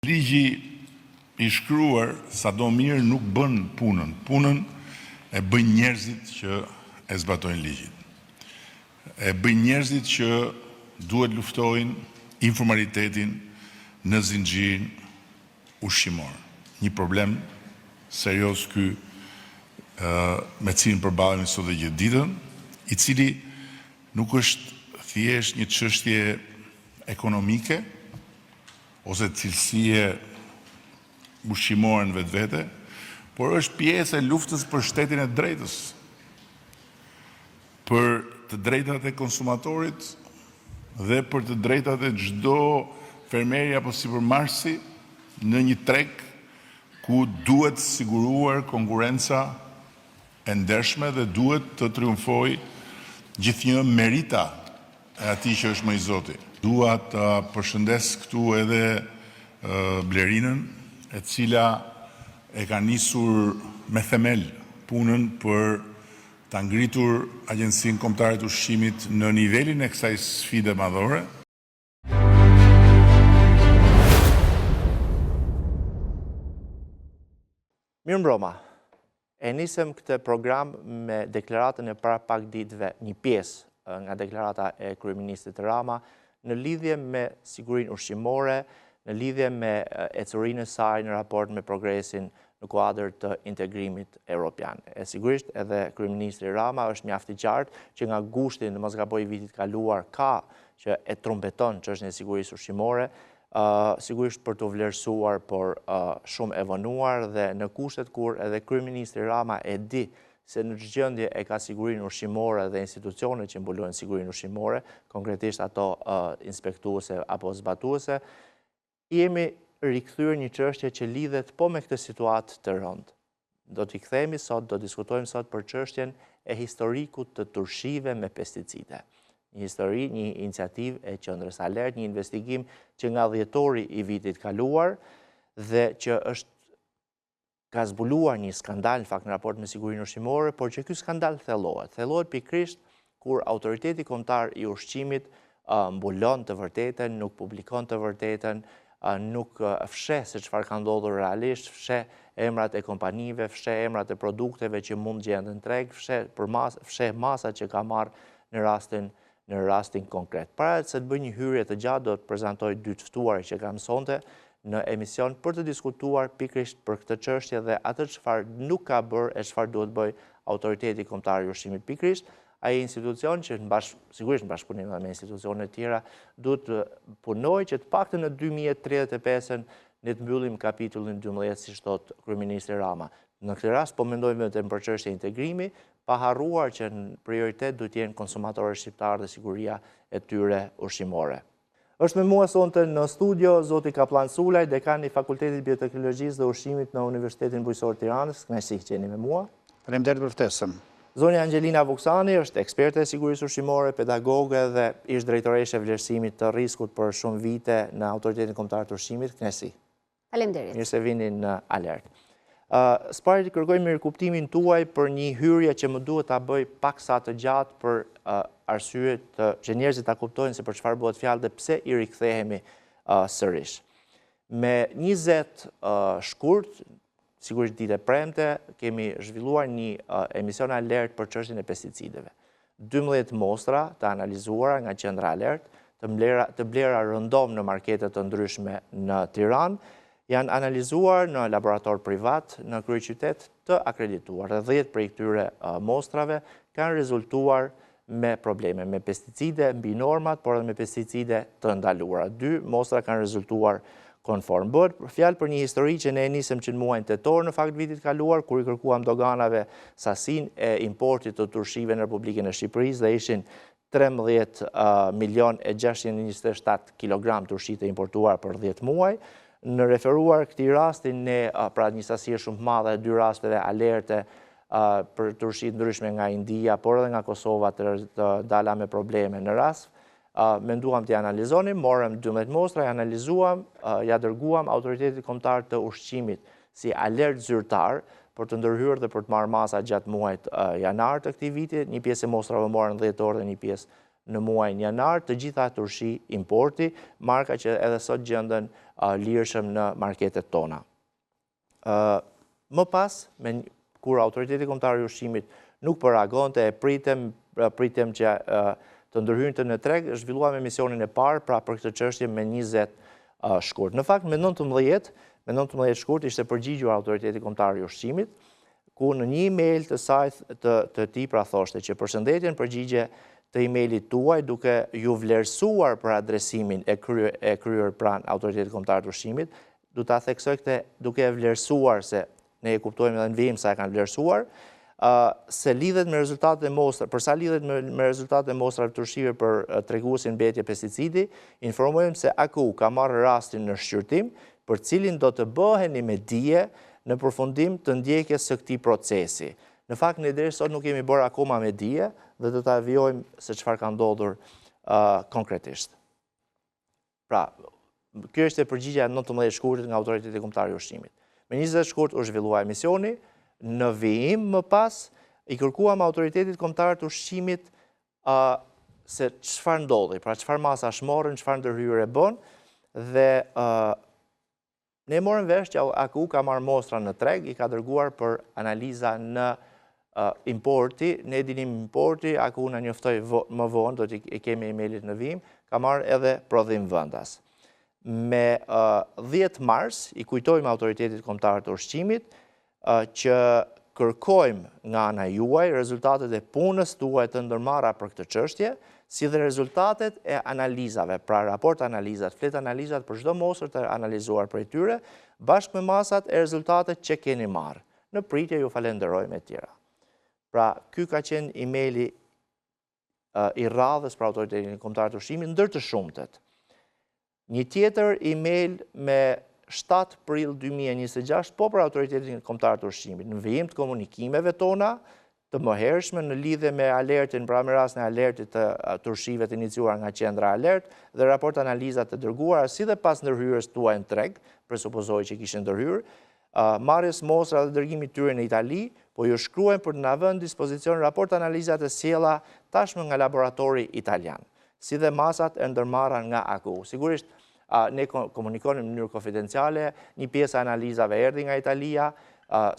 Ligji i shkruar sa do mirë nuk bën punën. Punën e bëjnë njerëzit që e zbatojnë ligjin. E bëjnë njerëzit që duhet luftojnë informalitetin në zinxhirin ushqimor. Një problem serios ky me cilin përballemi sot dhe gjithë ditën, i cili nuk është thjesht një çështje ekonomike ose cilësie ushqimore në vetvete, por është pjesë e luftës për shtetin e drejtës, për të drejtat e konsumatorit dhe për të drejtat e çdo fermeri apo sipërmarrësi në një treg ku duhet siguruar konkurenca e ndershme dhe duhet të triumfojë gjithnjë merita e atij që është më i zoti. Dua të përshëndes këtu edhe Blerinën, e cila e ka nisur me themel punën për ta ngritur Agjencinë Kombëtare të Ushqimit në nivelin e kësaj sfide madhore. Mirëmbrëma. E nisëm këtë program me deklaratën e para pak ditëve, një pjesë nga deklarata e kryeministit Rama në lidhje me sigurinë ushqimore, në lidhje me ecurinë e saj në raport me progresin në kuadër të integrimit evropian. E sigurisht edhe kryeministri Rama është mjaft i qartë që nga gushti në mos gaboj vitit kaluar ka që e trumpeton çështjen e sigurisë ushqimore, sigurisht për të vlerësuar, por shumë e vonuar dhe në kushtet kur edhe kryeministri Rama e di se në çdo gjendje e ka sigurinë ushqimore dhe institucionet që mbulojnë sigurinë ushqimore, konkretisht ato inspektuese apo zbatuese, jemi rikthyer një çështje që lidhet po me këtë situatë të rëndë. Do t'i kthehemi sot, do diskutojmë sot për çështjen e historikut të turshive me pesticide. Një histori, një iniciativë e Qendrës Alert, një investigim që nga dhjetori i vitit kaluar dhe që ka zbuluar një skandal në fakt në raport me sigurinë ushqimore, por që ky skandal thellohet. Thellohet pikërisht kur autoriteti kombëtar i ushqimit mbulon të vërtetën, nuk publikon të vërtetën, nuk fsheh se çfarë ka ndodhur realisht, fsheh emrat e kompanive, fsheh emrat e produkteve që mund gjenden në treg, fsheh masat që ka marrë në rastin konkret. Para se të bëj një hyrje të gjatë, do të prezantoj dy të ftuar që kam sonte në emision për të diskutuar pikërisht për këtë çështje dhe atë çfarë nuk ka bërë e çfarë duhet bëj autoriteti kombëtar i ushqimit pikërisht, ai institucion që sigurisht në bashkëpunim me institucione tjera duhet të punojë që të paktën në 2035 ne të mbyllim kapitullin 12 siç thot kryeministri Rama. Në këtë rast po mendojmë vetëm për çështje integrimi, pa harruar që në prioritet duhet të jenë konsumatorët shqiptarë dhe siguria e tyre ushqimore. Është me mua sonte në studio zoti Kaplan Sulaj, dekani i Fakultetit Bioteknologjisë dhe Ushqimit në Universitetin Bujqësor Tiranës. Kënaqësi që jeni me mua. Faleminderit për ftesën. Zonja Angelina Vuksani është eksperte e sigurisë ushqimore, pedagoge dhe ish drejtoreshe vlerësimit të riskut për shumë vite në Autoritetin Kombëtar të Ushqimit. Kënaqësi. Faleminderit. Mirë se vini në Alert. S'pari të kërkoj mirëkuptimin tuaj për një hyrje që më duhet ta bëj paksa të gjatë për arsye që njerëzit ta kuptojnë se për çfarë bëhet fjalë dhe pse i rikthehemi sërish. Me 20 shkurt, sigurisht ditë e premte, kemi zhvilluar një emision Alert për çështjen e pesticideve. 12 mostra të analizuara nga Qendra Alert, të blera rëndom në marketet të ndryshme në Tiranë, janë analizuar në laborator privat në kryeqytet të akredituar. 10 prej këtyre mostrave kanë rezultuar me probleme, me pesticide mbi normat, por edhe me pesticide të ndaluara. 2 mostra kanë rezultuar konform. Bëhet fjalë për një histori që ne e nisëm që në muajin tetor në fakt vitit kaluar, kur i kërkuam doganave sasinë e importit të turshive në Republikën e Shqipërisë dhe ishin 13.627 kg turshi të importuar për 10 muaj. Në referuar këtij rasti, ne pra një sasi shumë të madhe e 2 rasteve alerte për turshi ndryshme nga India, por edhe nga Kosova të dala me probleme në rast. Menduam t'i analizonim, morëm 12 mostra, i analizuam, ja dërguam Autoritetit Kombëtar të Ushqimit si alert zyrtar për të ndërhyrë dhe për të marrë masa gjatë muajit janar të këtij viti. Një pjesë e mostrave morën dhjetor dhe një pjesë në muajin janar të gjitha turshi importi, marka që edhe sot gjenden lirshëm në marketet tona. Më pas, kur Autoriteti Kombëtar i Ushqimit nuk reagonte, e pritem që të ndërhyrnte në treg, zhvilluam emisionin e parë pra për këtë çështje me 20 shkurt. Në fakt, me 19 shkurt ishte përgjigjur Autoriteti Kombëtar i Ushqimit, ku në një email të saj të tij pra thoshte që përshëndetjen përgjigje të emailit tuaj duke ju vlerësuar për adresimin e kryer pranë Autoritetit Kombëtar të Ushqimit, du ta theksoj këtë duke e vlerësuar se ne e kuptojmë dhe në vim sa e kanë vlerësuar, se lidhet me rezultatet e mostra, përsa lidhet me rezultatet e mostrave të ushqimeve për treguesin mbetje pesticidi, informojmë se AKU ka marrë rastin në shqyrtim, për cilin do të bëheni me dije në përfundim të ndjekjes së këtij procesi. Në fakt, ne deri sot nuk kemi bërë akoma me dije dhe do ta vijojmë se çfarë ka ndodhur konkretisht. Pra, kjo është e përgjigjja 19 shkurtit nga Autoriteti Kombëtar i Ushqimit. Me 20 shkurt u zhvillua emisioni, në vijim më pas i kërkuam Autoritetit Kombëtar të Ushqimit se çfarë ndodhi, pra çfarë masash morën, çfarë ndërhyrje bën dhe ne morëm vesh që AKU ka marrë mostra në treg, i ka dërguar për analiza në importi, ne dinim importi, AKU na njoftoi më vonë, do t'i kemi emailit në vijim, ka marrë edhe prodhim vendas. Me 10 mars i kujtojmë Autoritetit Kombëtar të Ushqimit që kërkojmë nga ana juaj rezultatet e punës tuaj të ndërmarra për këtë çështje, si dhe rezultatet e analizave, pra raport analizat, flet analizat për çdo mosër të analizuar prej tyre, bashkë me masat e rezultatet që keni marrë. Në pritje ju falenderojmë e tjera. Pra, ky ka qenë emaili i radhës për Autoritetin Kombëtar të Ushqimit ndër të shumtet. Një tjetër email me 7 prill 2026, po për Autoritetin Kombëtar të Ushqimit, në vijim të komunikimeve tona, të mëhershme në lidhje me alertin, pra me rast në alertit të urshive të iniciuar nga qendra alert dhe raport analizat të dërguara si dhe pas ndërhyrjes tuaj në treg, presupozoj që kishin ndërhyrë, marrjes mostra dhe dërgimit tyre në Itali, po ju shkruajmë për të na vënë dispozicion raport analizat e sjella tashmë nga laboratori italian, si dhe masat e ndërmarra nga AKU. Sigurisht, ne komunikonim në mënyrë konfidenciale, një pjesë e analizave erdhi nga Italia,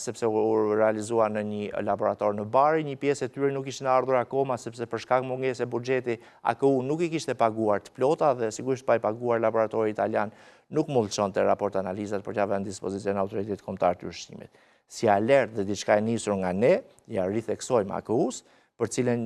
sepse u realizua në një laborator në Bari, një pjesë e tyre nuk ishin ardhur akoma sepse për shkak mungese buxheti AKU nuk i kishte paguar të plota dhe sigurisht pa i paguar laboratori italian nuk mundshonte raport analizat për t'ia vënë në dispozicion Autoritetit Kombëtar të Ushqimit. Si alert dhe diçka e nisur nga ne, ja ritheksojmë AKU-s, për cilën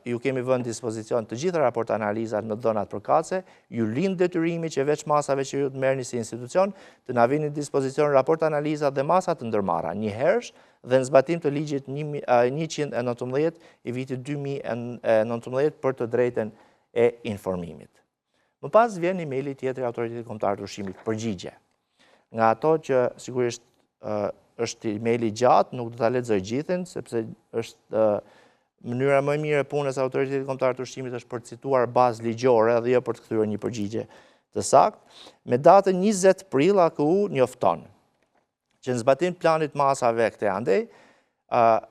ju kemi vënë dispozicion të gjitha raport analizat në dhënat përkatëse, ju lind detyrimi që veç masave që ju të merrni si institucion, të na vini në dispozicion raport analizat dhe masat të ndërmarra një herësh dhe në zbatim të ligjit 119 i vitit 2019 për të drejtën e informimit. Më pas vjen emaili tjetër i Autoritetit Kombëtar të Ushqimit, përgjigje. Nga ato që sigurisht është emaili gjatë, nuk do ta lexoj gjithën sepse është mënyra më e mirë e punës e Autoritetit Kombëtar të Ushqimit është për të cituar bazë ligjore dhe jo për të kthyer një përgjigje të saktë. Me datën 20 prill AKU njofton që në zbatim të planit masave këtej andej,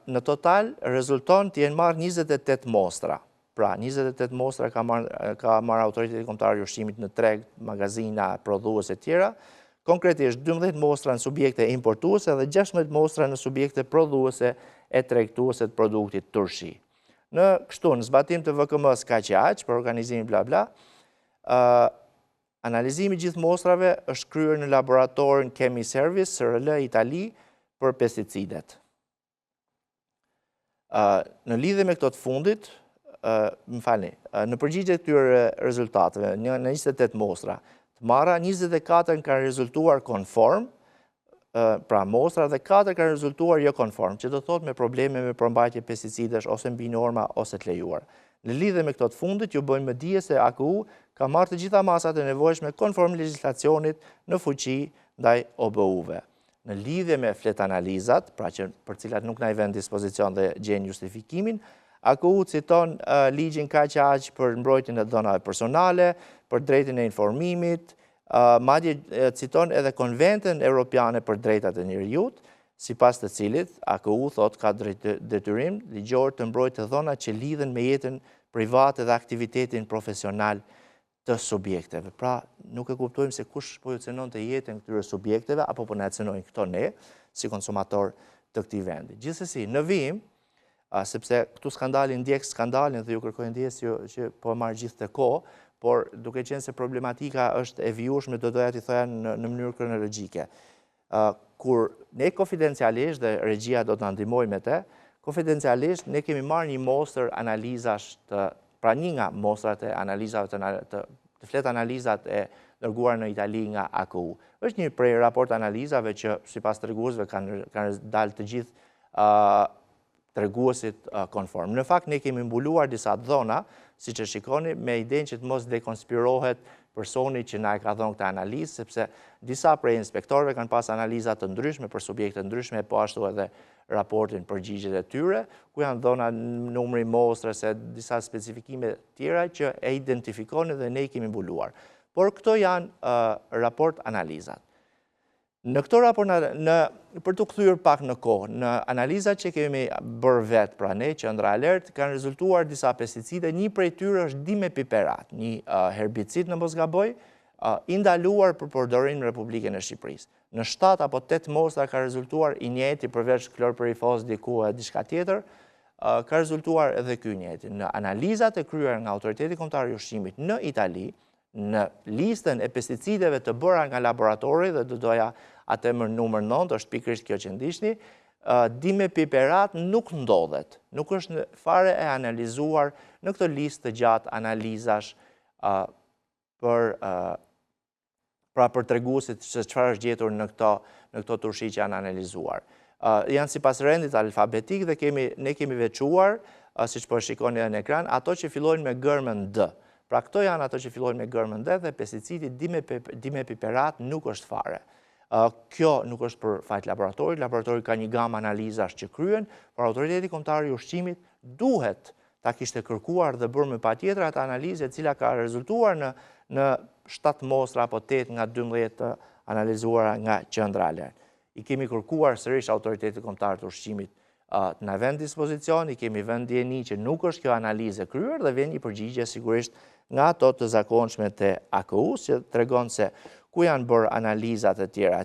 në total rezulton të jenë marrë 28 mostra. Pra, 28 mostra ka marrë Autoriteti Kombëtar i Ushqimit në treg, magazina, prodhuese e tjera. Konkretisht 12 mostra në subjekte importuese dhe 16 mostra në subjekte prodhuese e tregtuese të produktit turshi. Në kështu, në zbatim të VKM-s KQH për organizimin bla bla, analizimi gjithë mostrave është kryer në laboratorin Chemi Service, SRL Itali, për pesticidet. Në lidhje me këto të fundit, në përgjigje të këtyre rezultateve, në 28 mostra, të marra 24 kanë rezultuar konform, pra mostra dhe 4 kanë rezultuar jo konform, që do thot me probleme me përmbajtje pesticidesh ose mbi norma ose të lejuar. Në lidhje me këto të fundit, ju bëjmë më dije se AKU ka marrë të gjitha masat e nevojshme konform legjislacionit në fuqi ndaj OBU-ve. Në lidhje me flet analizat, pra që për cilat nuk na i vën dispozicion dhe gjejnë justifikimin, AKU citon ligjin KQH për mbrojtjen e dhënave personale, për drejtën e informimit, madje citon edhe Konventën Europiane për Drejtat e Njerëzit, sipas të cilit AKU thot ka detyrim ligjor të mbrojtë dhënat që lidhen me jetën private dhe aktivitetin profesional të subjekteve. Pra, nuk e kuptojmë se kush po ju cënon të jetën këtyre subjekteve, apo po na cënojnë këto ne, si konsumator të këtij vendi. Gjithsesi, në vijim, sepse këtu skandalin ndjek skandalin dhe ju kërkoj ndjes që po marr gjithë të kohë, por duke qenë se problematika është e vijueshme, do doja t'i thoja në mënyrë kronologjike. Kur ne konfidencialisht, dhe regjia do të na ndihmojë me të, konfidencialisht ne kemi marrë një mostër analizash pra një nga mostrat e analizave të flet analizat e dërguar në Itali nga AKU. Është një prej raport analizave që sipas treguesve kanë dalë të gjithë treguesit konform. Në fakt ne kemi mbuluar disa dhona, siç e shikoni, me idenë që të mos dekonspirohet personi që na e ka dhënë këtë analizë, sepse disa prej inspektorëve kanë pas analiza të ndryshme për subjekte ndryshme, po ashtu edhe raportin përgjigjet e tyre, ku janë dhëna numri mostre se disa specifikime tjera që e identifikojnë dhe ne i kemi mbuluar. Por këto janë raport analizat. Në këto raport, për të kthyer pak në kohë, në analizat që kemi bërë vetë pra ne, Qendra Alert, kanë rezultuar disa pesticide, një prej tyre është dimepiperat, një herbicid në mos gaboj, i ndaluar për përdorim në Republikën e Shqipërisë. Në 7 apo 8 mostra ka rezultuar i njëjti përveç klorpirifos diku e diçka tjetër, ka rezultuar edhe ky njëjti. Në analizat e kryer nga Autoriteti Kombëtar i Ushqimit në Itali, në listën e pesticideve të bëra nga laboratori, dhe do doja atë emër numër 9, është pikërisht kjo që ndishni, dimepiperat nuk ndodhet, nuk është fare e analizuar në këtë listë të gjatë analizash për treguesit se çfarë është gjetur në këto turshi që janë analizuar. Janë sipas rendit alfabetik dhe ne kemi veçuar, siç po shikoni edhe në ekran, ato që fillojnë me gërmën D. Pra këto janë ato që fillojnë me gërmën D dhe pesticidi dimepiperat nuk është fare. Kjo nuk është për fajt laboratori. Laboratori ka një gamë analizash që kryen, por Autoriteti Kombëtar i Ushqimit duhet ta kishte kërkuar dhe bërë me patjetër atë analizë e cila ka rezultuar në 7 mostra apo 8 nga 12 të analizuara nga Qendra Alert. I kemi kërkuar sërish Autoritetit Kombëtar të Ushqimit të na vënë dispozicion, i kemi vënë ndjeni që nuk është kjo analizë e kryer dhe vjen një përgjigje sigurisht nga ato të zakonshme të AKU, që tregon se ku janë bërë analizat e tjera,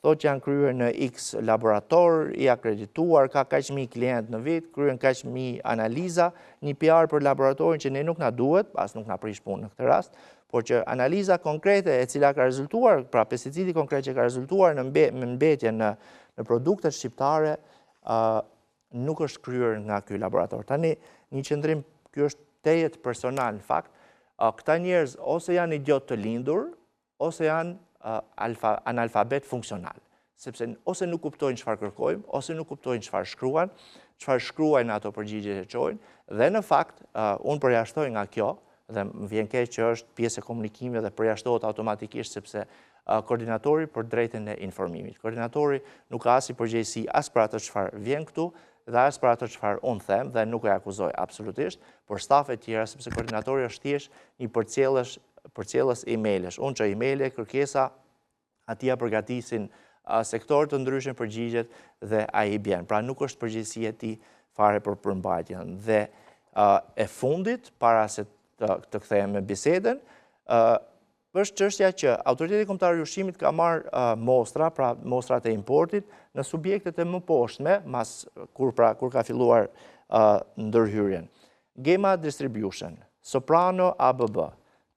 thotë që janë kryer në X laborator, i akredituar, ka kaq mijë klient në vit, kryen kaq mijë analiza, një PR për laboratorin që ne nuk na duhet, pas nuk na prish punë në këtë rast, por që analiza konkrete e cila ka rezultuar, pra pesticidi konkret që ka rezultuar në mbetje në produktet shqiptare, nuk është kryer nga ky laborator. Tani, një qëndrim, ky është tejet personal në fakt, këta njerëz ose janë idiot të lindur, ose janë analfabet funksional. Sepse ose nuk kuptojnë çfarë kërkojmë, ose nuk kuptojnë çfarë shkruajnë ato përgjigje që çojnë, dhe në fakt, unë përjashtoj nga kjo, dhe më vjen keq që është pjesë e komunikimit dhe përjashtohet automatikisht sepse koordinatori për drejtën e informimit. Koordinatori nuk ka as i përgjegjësi as për atë çfarë vjen këtu, dhe as për atë çfarë unë them, dhe nuk e akuzoj absolutisht, por stafet tjera, sepse koordinatori është thjesht një përcjellës emailësh. Unë që emailë, kërkesa, atia përgatisin sektorë të ndryshme përgjigjet dhe ai i bjen. Pra nuk është përgjegjësia e tij fare për përmbajtjen. Dhe e fundit, para se të kthehem me bisedën, është çështja që Autoriteti Kombëtar i Ushqimit ka marrë mostra, pra mostrat e importit, në subjektet e mëposhtme, kur ka filluar ndërhyrjen. Gema Distribution, Soprano ABB,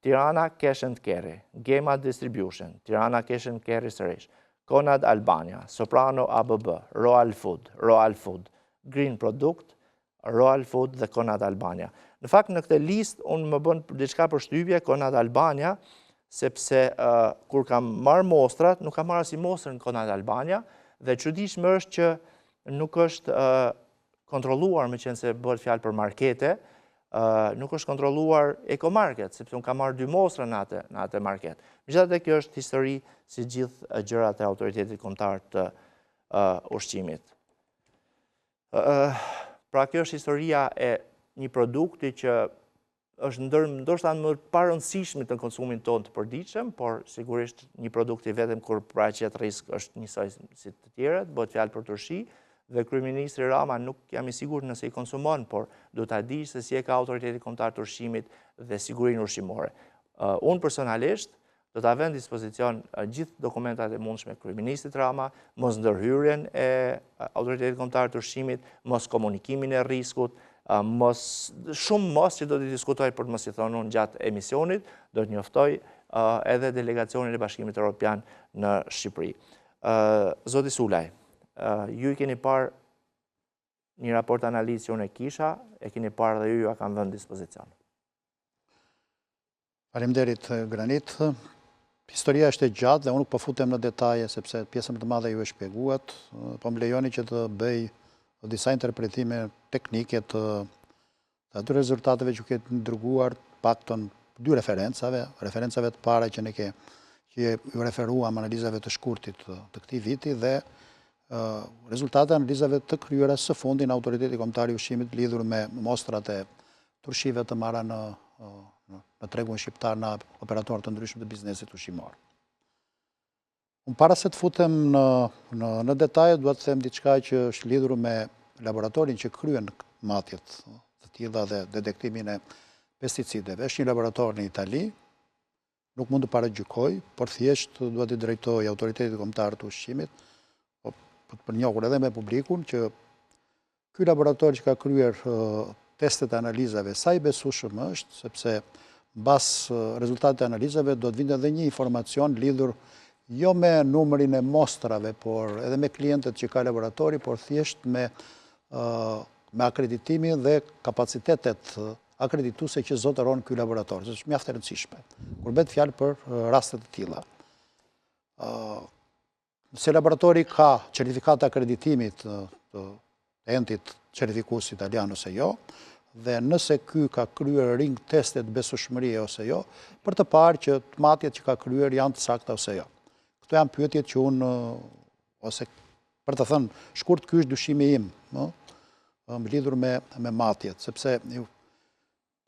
Tirana Cash and Carry, Gema Distribution, Tirana Cash and Carry sërish, Conad Albania, Soprano ABB, Royal Food, Green Product, Royal Food dhe Conad Albania. Në fakt, në këtë listë, unë më bën diçka përshtypje Conad Albania, sepse kur kam marrë mostrat, nuk kam marrë as i mostrën në Conad Albania, dhe çuditshme është që nuk është kontrolluar, me qenë se bëhet fjalë për markete, nuk është kontrolluar Ecomarket, sepse unë kam marrë 2 mostra në atë market. Megjithatë, kjo është histori si gjithë gjërat e Autoritetit Kombëtar të Ushqimit. Pra kjo është historia e një produkti që është ndoshta më parëndësishme të konsumin tonë të përditshëm, por sigurisht një produkt i vetëm kur paraqet risk është njësoj si të tjerët, bëhet fjalë për turshi, dhe kryeministri Rama nuk jam i sigurt nëse i konsumon, por do ta di se si e ka Autoriteti Kombëtar të Ushqimit dhe Sigurinë Ushqimore. Unë personalisht do ta vënë në dispozicion gjithë dokumentat e mundshme kryeministit Rama, mos ndërhyrjen e Autoritetit Kombëtar të Ushqimit, mos komunikimin e riskut, shumë mos që do të diskutoj për të mos i thonë unë gjatë emisionit, do të njoftoj edhe delegacionin e Bashkimit Evropian në Shqipëri. Zoti Sulaj, ju i keni parë një raport analizë që unë e kisha, e keni parë dhe ju a kam vënë në dispozicion. Faleminderit Granit. Historia është e gjatë dhe unë nuk po futem në detaje sepse pjesën më të madhe ju e shpjeguat, po më lejoni që të bëj disa interpretime teknike të aty rezultateve që këtë dërguar paktën dy referencave të para që ju referuam analizave të shkurtit të këtij viti dhe rezultate analizave të kryera së fundi në Autoriteti Kombëtar i Ushqimit lidhur me mostrat e turshive të marra në tregun shqiptar në operatorë të ndryshëm të biznesit ushqimor. Unë para se të futem në detaje, duhet të them diçka që është lidhur me laboratorin që kryen matjet të tilla dhe detektimin e pesticideve. Është një laborator në Itali, nuk mund të paragjykoj, por thjesht duhet të drejtoj Autoritetit Kombëtar të Ushqimit, për njohur edhe me publikun, që ky laborator që ka kryer testet e analizave sa i besueshëm është, sepse mbas rezultatet e analizave do të vinte edhe një informacion lidhur jo me numrin e mostrave, por edhe me klientët që ka laboratori, por thjesht me akreditimin dhe kapacitetet akredituese që zotëron ky laborator, që është mjaft e rëndësishme. Kur bëhet fjalë për raste të tilla. Se laboratori ka certifikat akreditimit të entit certifikues italian ose jo, dhe nëse ky ka kryer ring testet besueshmërie ose jo, për të parë që matjet që ka kryer janë të sakta ose jo. Këto janë pyetjet që unë, ose për të thënë shkurt, ky është dyshimi im, lidhur me matjet, sepse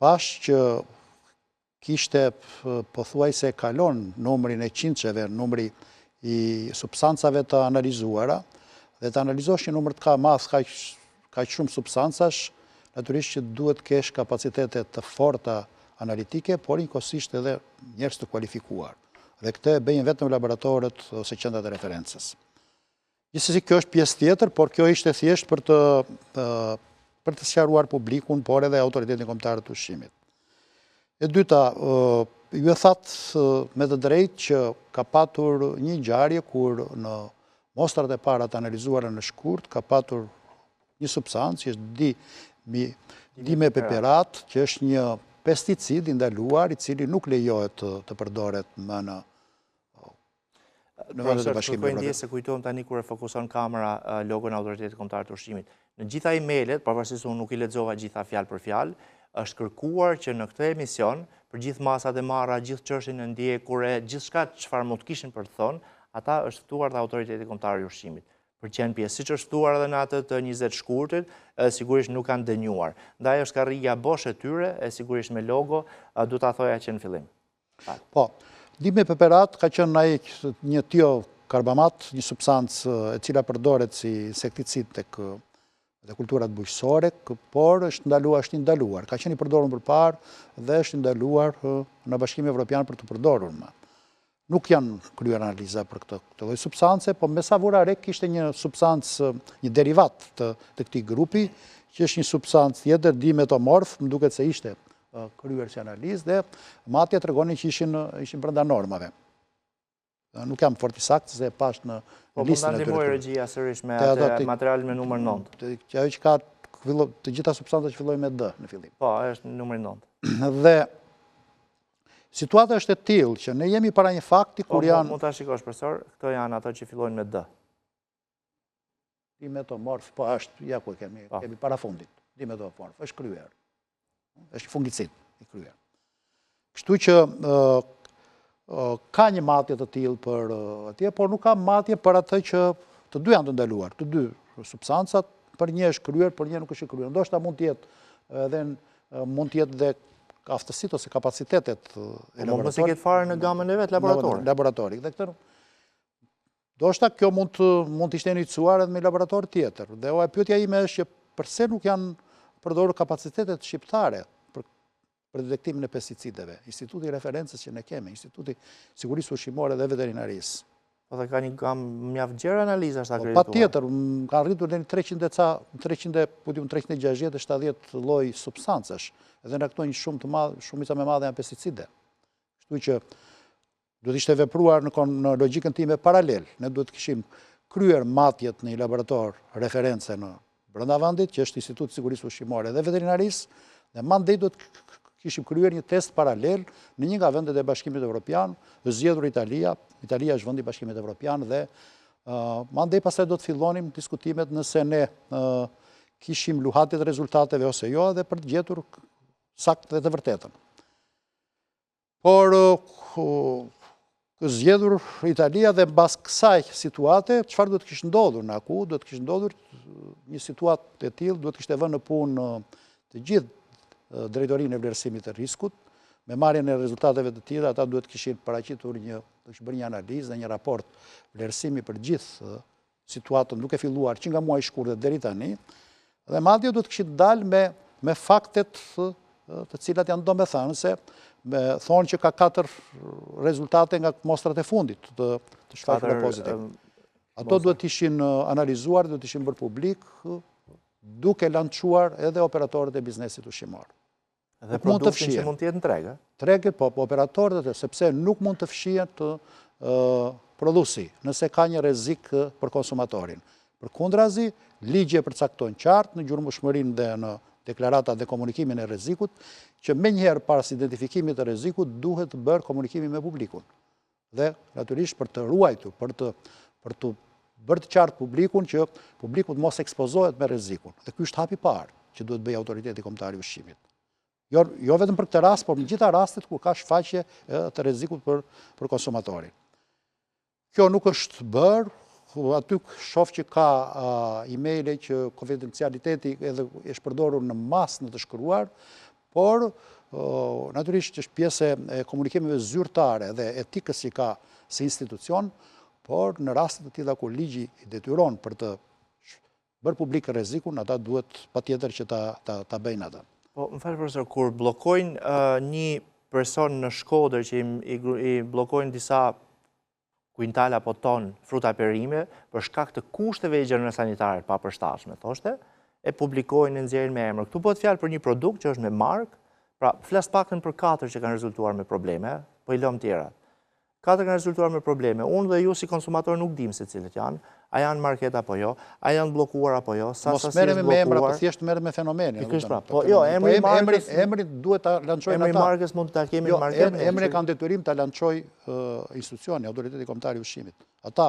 pash që kishte pothuajse kalon numrin e qindçeve, numri i substancave të analizuara, dhe të analizosh një numër të madh kaq shumë substancash, natyrisht që duhet kesh kapacitete të forta analitike, por njëkohësisht edhe njerëz të kualifikuar. Dhe këtë bëjnë vetëm laboratorët ose qendrat e referencës. Gjithsesi kjo është pjesë tjetër, por kjo ishte thjesht për të sqaruar publikun, por edhe Autoritetin Kombëtar të Ushqimit. E dyta, ju e thatë me të drejtë që ka patur një ngjarje kur në mostrat e para të analizuara në shkurt ka patur një substancë që është dimepeperat, që është një pesticid i ndaluar i cili nuk lejohet të përdoret më në vendet e Bashkimit Evropian. Se kujtohem tani kur e fokuson kamera logon e Autoritetit Kombëtar të Ushqimit. Në gjitha email-et, pavarësisht unë nuk i lexova gjitha fjalë për fjalë, është kërkuar që në këtë emision, për gjithë masat e marra, gjithë çështjen e ndjekur, gjithçka çfarë mund të kishin për të thonë, ata është ftuar dhe Autoriteti Kombëtar i Ushqimit. Për qenë pjesë, siç është ftuar edhe në atë të 20 shkurtit, sigurisht nuk kanë dënjuar. Ndaj është karrija bosh e tyre, sigurisht me logo, du ta thoja që në fillim. Po, dimepeperat ka qenë një tiokarbamat, një substancë e cila përdoret si insekticid tek kulturat bujqësore, por është ndaluar. Ka qenë i përdorur përpara dhe është ndaluar në Bashkimin Evropian për të përdorur më. Nuk janë kryer analiza për këtë lloj substance, po me sa vura re kishte një substancë, një derivat të këtij grupi, që është një substancë tjetër dimetomorf, më duket se ishte kryer si analizë dhe matja tregonin që ishin brenda normave. Nuk jam fort i saktë se e pash në listën e tyre. Po mund ta ndihmoj regjia sërish me materialin me numër 9. Ajo që ka të gjitha substancat që fillojnë me D në fillim. Po, është numri 9. Dhe situata është e tillë që ne jemi para një fakti kur janë... Mund ta shikosh, profesor, këto janë ato që fillojnë me D. Dimetomorf, po është, ja ku kemi para fundit. Dimetomorf, është kryer. Është fungicid i kryer. Kështu që ka një matje të tillë për atje, por nuk ka matje për atë që të dy janë të ndaluar, të dy substancat, për një është kryer, për një nuk është kryer. Ndoshta mund të jetë dhe aftësitë ose kapacitetet e laboratorit. Mund të ketë fare në gamën e vet laboratorit. Laboratorik. Dhe këtë Do shta kjo mund të ishte iniciuar edhe me laborator tjetër. Dhe pyetja ime është që përse nuk janë përdorur kapacitetet shqiptare për detektimin e pesticideve. Instituti referencës që ne kemi, Instituti Sigurisë Ushqimore dhe Veterinarisë. Po dhe ka një kam mjaft gjerë analizash të akredituar. Pa tjetër, ka rritur në 360-70 lloj substancash, edhe në këto një shumica me madhe janë pesticide. Kështu që duhet ishte vepruar në logjikën time paralel. Ne duhet kishim kryer matjet në një laborator reference në brenda vendit, që është Instituti Sigurisë Ushqimore dhe Veterinarisë, dhe mandej duhet kishim kryer një test paralel në një nga vendet e Bashkimit Evropian, zgjedhur Italia. Italia është vendi i Bashkimit Evropian dhe mandej pastaj do të fillonim diskutimet nëse ne kishim luhatit rezultateve ose jo, dhe për të gjetur sakt dhe të vërtetën. Por zgjedhur Italia dhe mbas kësaj situate, çfarë duhet të kishte ndodhur në aku? Duhet të kishte ndodhur një situatë e tillë, duhet të kishte vënë në punë të gjithë drejtorinë e vlerësimit të riskut, me marrjen e rezultateve të tilla, ata duhet kishin paraqitur do të bërë një analizë dhe një raport vlerësimi për gjithë situatën, duke filluar që nga muaji shkurtë deri tani, dhe madje duhet kishin dalë me faktet të cilat janë domethënëse, thonë që ka 4 rezultate nga mostrat e fundit të shfaqura pozitiv. Ato duhet ishin analizuar, duhet ishin bërë publik, duke lançuar edhe operatorët e biznesit ushqimor. Dhe produktin që mund të jetë në tregë? Tregët, po, operatorët, sepse nuk mund të fshihen të prodhuesi, nëse ka një rrezik për konsumatorin. Përkundrazi, ligji e përcakton qartë në gjurmëshmërinë dhe në deklaratat dhe komunikimin e rrezikut, që menjëherë pas identifikimit të rrezikut duhet të bërë komunikimi me publikun. Dhe natyrisht për të ruajtur, për të bërë të qartë publikun që publiku të mos ekspozohet me rrezikun. Dhe ky është hapi i parë që duhet bëjë autoriteti kombëtar i ushqimit. Jo vetëm për këtë rast, por në gjitha rastet ku ka shfaqje të rrezikut për konsumatorin. Kjo nuk është bërë, aty shoh që ka emaile që konfidencialiteti edhe është përdorur në masë në të shkruar, por natyrisht është pjesë e komunikimeve zyrtare dhe etikës që ka si institucion, por në rastet të tilla kur ligji i detyron për të bërë publik rrezikun, ata duhet patjetër që ta bëjnë atë. Po, më falë profesor, kur bllokojnë një person në Shkodër që i bllokojnë disa kuintala apo ton fruta perime për shkak të kushteve higjienore sanitare pa përshtatshme, thoshte, e publikojnë, e nxjerrin me emër. Ktu bëhet fjalë për një produkt që është me markë, pra flas paktën për 4 që kanë rezultuar me probleme, po i lëm tjerat. 4 kanë rezultuar me probleme. Unë dhe ju si konsumator nuk dim se cilët janë, a janë market apo jo, a janë bllokuar apo jo, sa sasi është bllokuar. Mos merremi me emra, po thjesht merrem me fenomenin. Po jo, emri i markës, emri duhet ta lançojnë ata. Emri i markës mund ta kemi në market. Emri kanë detyrim ta lançojë institucioni, autoriteti kombëtar i ushqimit. Ata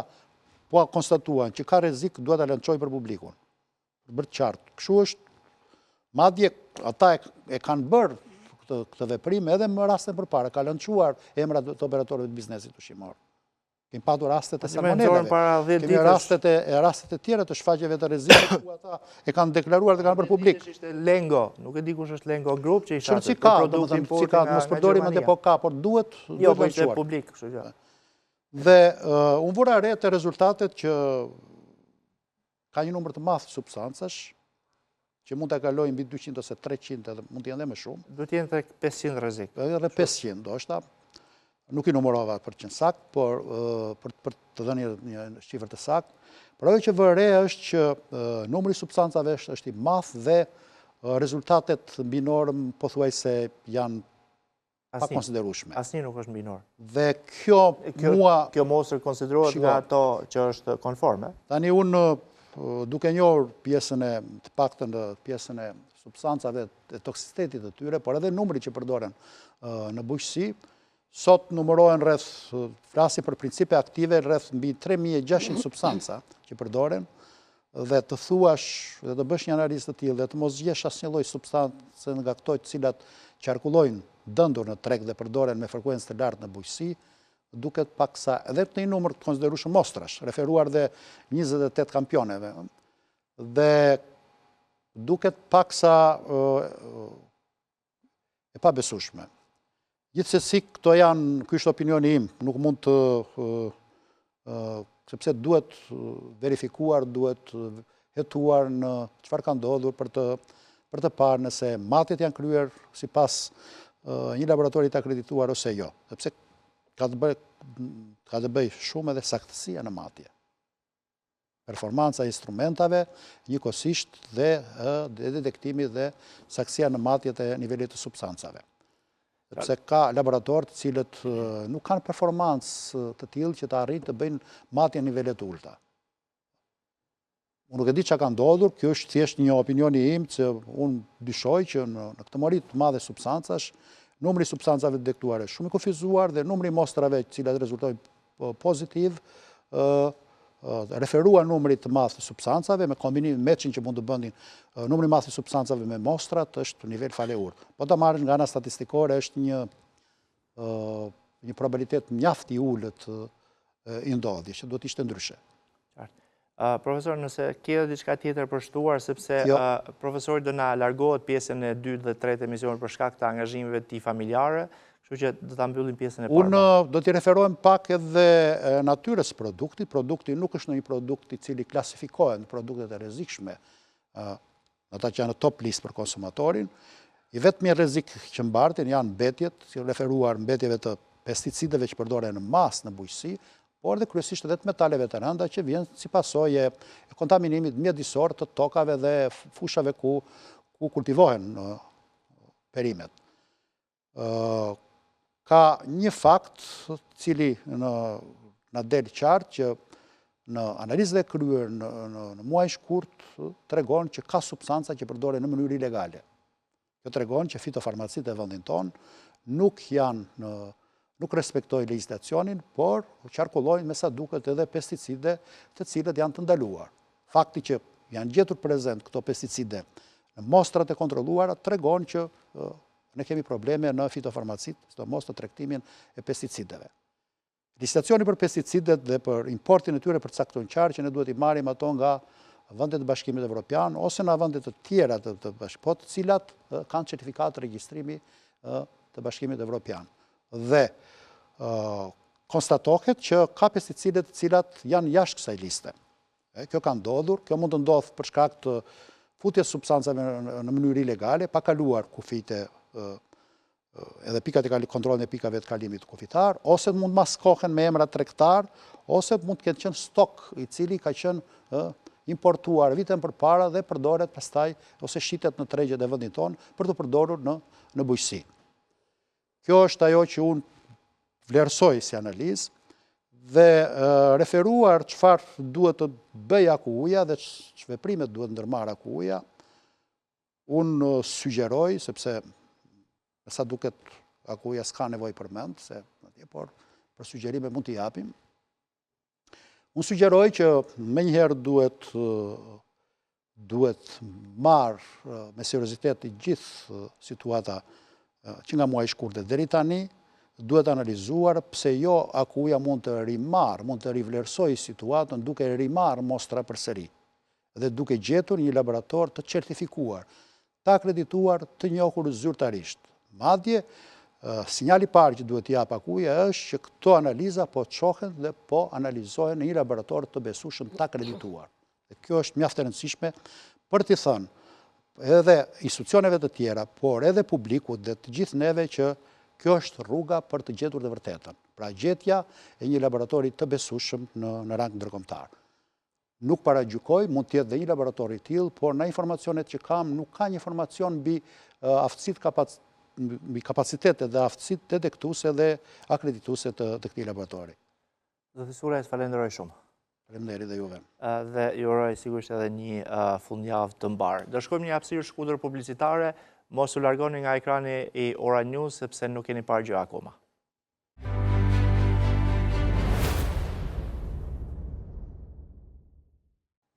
po konstatuan që ka rrezik, duhet ta lançojë për publikun. Për të qartë. Kështu është, madje ata e kanë bërë këtë veprim edhe më raste përpara, ka lançuar emrat të operatorëve të biznesit ushqimor. Kemi patur rastet e salmonelave, kemi rastet e tjera të shfaqjeve të rrezikut ku ata e kanë deklaruar dhe kanë bërë publik. Ishte Lengo, nuk e di kush është Lengo Group që ishte atë. Si ka, mos përdorim edhe po ka, por duhet jo, po ishte publik, kështu që. Dhe unë vura re të rezultatet që ka një numër të madh substancash që mund të kalojnë mbi 200 ose 300, edhe mund të jenë dhe më shumë. Duhet të jenë tek 500 rrezik. Edhe 500, ndoshta. Nuk i numërova për qenë sakt, por për të dhënë një shifër të sakt. Por ajo që vë re është që numri i substancave është i madh dhe rezultatet mbi normë pothuajse janë pa konsiderueshme. Asnjë nuk është mbi normë. Dhe kjo mos konsiderohet nga ato që është konforme. Tani unë duke njohur pjesën e të paktën pjesën e substancave të toksisitetit të tyre, por edhe numri që përdoren në bujqësi, sot numërohen rreth, flasim për principe aktive, rreth mbi 3600 substanca që përdoren, dhe të thuash dhe të bësh një analizë të tillë dhe të mos gjesh asnjë lloj substance nga këto të cilat qarkullojnë dëndur në treg dhe përdoren me frekuencë të lartë në bujqësi, duket paksa edhe të një numër të konsiderueshëm mostrash, referuar dhe 28 kampioneve, dhe duket paksa e pabesueshme. Gjithsesi, këto janë, ky është opinioni im, nuk mund të sepse duhet verifikuar, duhet hetuar në çfarë ka ndodhur për të parë nëse matjet janë kryer sipas një laboratori të akredituar ose jo, sepse ka të bëj shumë edhe saktësia në matje. Performanca e instrumentave, njëkohësisht dhe detektimi dhe saktësia në matjet e nivelit të substancave. Sepse ka laboratorë të cilët nuk kanë performancë të tillë që të arrijnë të bëjnë matje në nivele të ulta. Unë nuk e di çka ka ndodhur, kjo është thjesht një opinioni im, që unë dyshoj që në këtë mori të madhe substancash, numri i substancave detektuare shumë i kufizuar dhe numri i mostrave të cilat rezultojnë pozitiv, referua numrit të madh të substancave me kombinimin meçin që mund të bëndin numri i madh të substancave me mostrat është në nivel faleur. Po ta marrësh nga ana statistikore është një probabilitet mjaft i ulët i ndodhjes, që duhet ishte ndryshe. Profesor, nëse ke diçka tjetër për shtuar, sepse profesori do na largohet pjesën e 2 dhe 3 të emisionit për shkak të angazhimeve të tij familjare, kështu që do ta mbyllim pjesën e parë. Unë do t'i referohem pak edhe natyrës produktit. Produkti nuk është një produkt i cili klasifikohet në produktet e rrezikshme, ata që janë në top list për konsumatorin. I vetmi rrezik që mbartin janë mbetjet, si referuar mbetjeve të pesticideve që përdoren në mas në bujqësi, por dhe kryesisht edhe të metaleve të rënda që vjen si pasojë e kontaminimit mjedisor të tokave dhe fushave ku kultivohen perimet. Ka një fakt cili na del qartë që në analizat e kryer në muaj shkurt tregon që ka substanca që përdoren në mënyrë ilegale. Kjo tregon që fitofarmacit e vendin ton nuk respektojnë legjislacionin, por qarkullojnë me sa duket edhe pesticide të cilët janë të ndaluar. Fakti që janë gjetur prezent këto pesticide në mostrat e kontrolluara tregon që ne kemi probleme në fitofarmacit, sidomos në tregtimin e pesticideve. Legjislacioni për pesticidet dhe për importin e tyre përcakton qartë që ne duhet i marrim ato nga vendet e Bashkimit Evropian ose nga vendet të tjera të bashkimit, të cilat kanë certifikat të regjistrimi të Bashkimit Evropian. Dhe konstatohet që ka pesticide të cilat janë jashtë kësaj liste. Kjo ka ndodhur, kjo mund të ndodhë për shkak të futjes substancave në mënyrë ilegale, pa kaluar kufite edhe kontrollin e pikave të kalimit kufitar, ose mund maskohen me emra tregtar, ose mund të ketë qenë stok i cili ka qenë importuar vitën përpara dhe përdoret pastaj ose shitet në tregjet e vendit tonë për të përdorur në bujqësi. Kjo është ajo që unë vlerësoj si analizë dhe referuar çfarë duhet të bëj AKU-ja dhe ç'veprimet duhet ndërmarrë AKU-ja, unë sugjeroj, sepse sa duket AKU-ja s'ka nevojë për mend, por për sugjerime mund t'i japim. Unë sugjeroj që menjëherë duhet marrë me seriozitet të gjithë situata që nga muaji shkurt deri tani, duhet analizuar pse jo AKU-ja mund të rimarrë, mund të rivlerësoj situatën duke rimarrë mostra përsëri dhe duke gjetur një laborator të certifikuar, të akredituar, të njohur zyrtarisht. Madje, sinjali parë që duhet jap AKU-ja është që këto analiza po çohen dhe po analizohen në një laborator të besueshëm të akredituar. Dhe kjo është mjaft e rëndësishme për t'i thënë edhe institucioneve të tjera, por edhe publikut dhe të gjithë neve që kjo është rruga për të gjetur të vërtetën. Pra gjetja e një laboratori të besueshëm në rang ndërkombëtar. Nuk paragjykoj, mund të jetë dhe një laborator i tillë, por në informacionet që kam nuk ka një informacion mbi kapacitetet dhe aftësitë detektuese dhe akredituese të këtij laboratori. Zoti Sulaj, falenderoj shumë. Faleminderit dhe juve. Dhe ju uroj sigurisht edhe një fundjavë të mbarë. Do shkojmë një hapësirë shkurtër publicitare, mos u largoni nga ekrani i Ora News sepse nuk keni parë gjë akoma.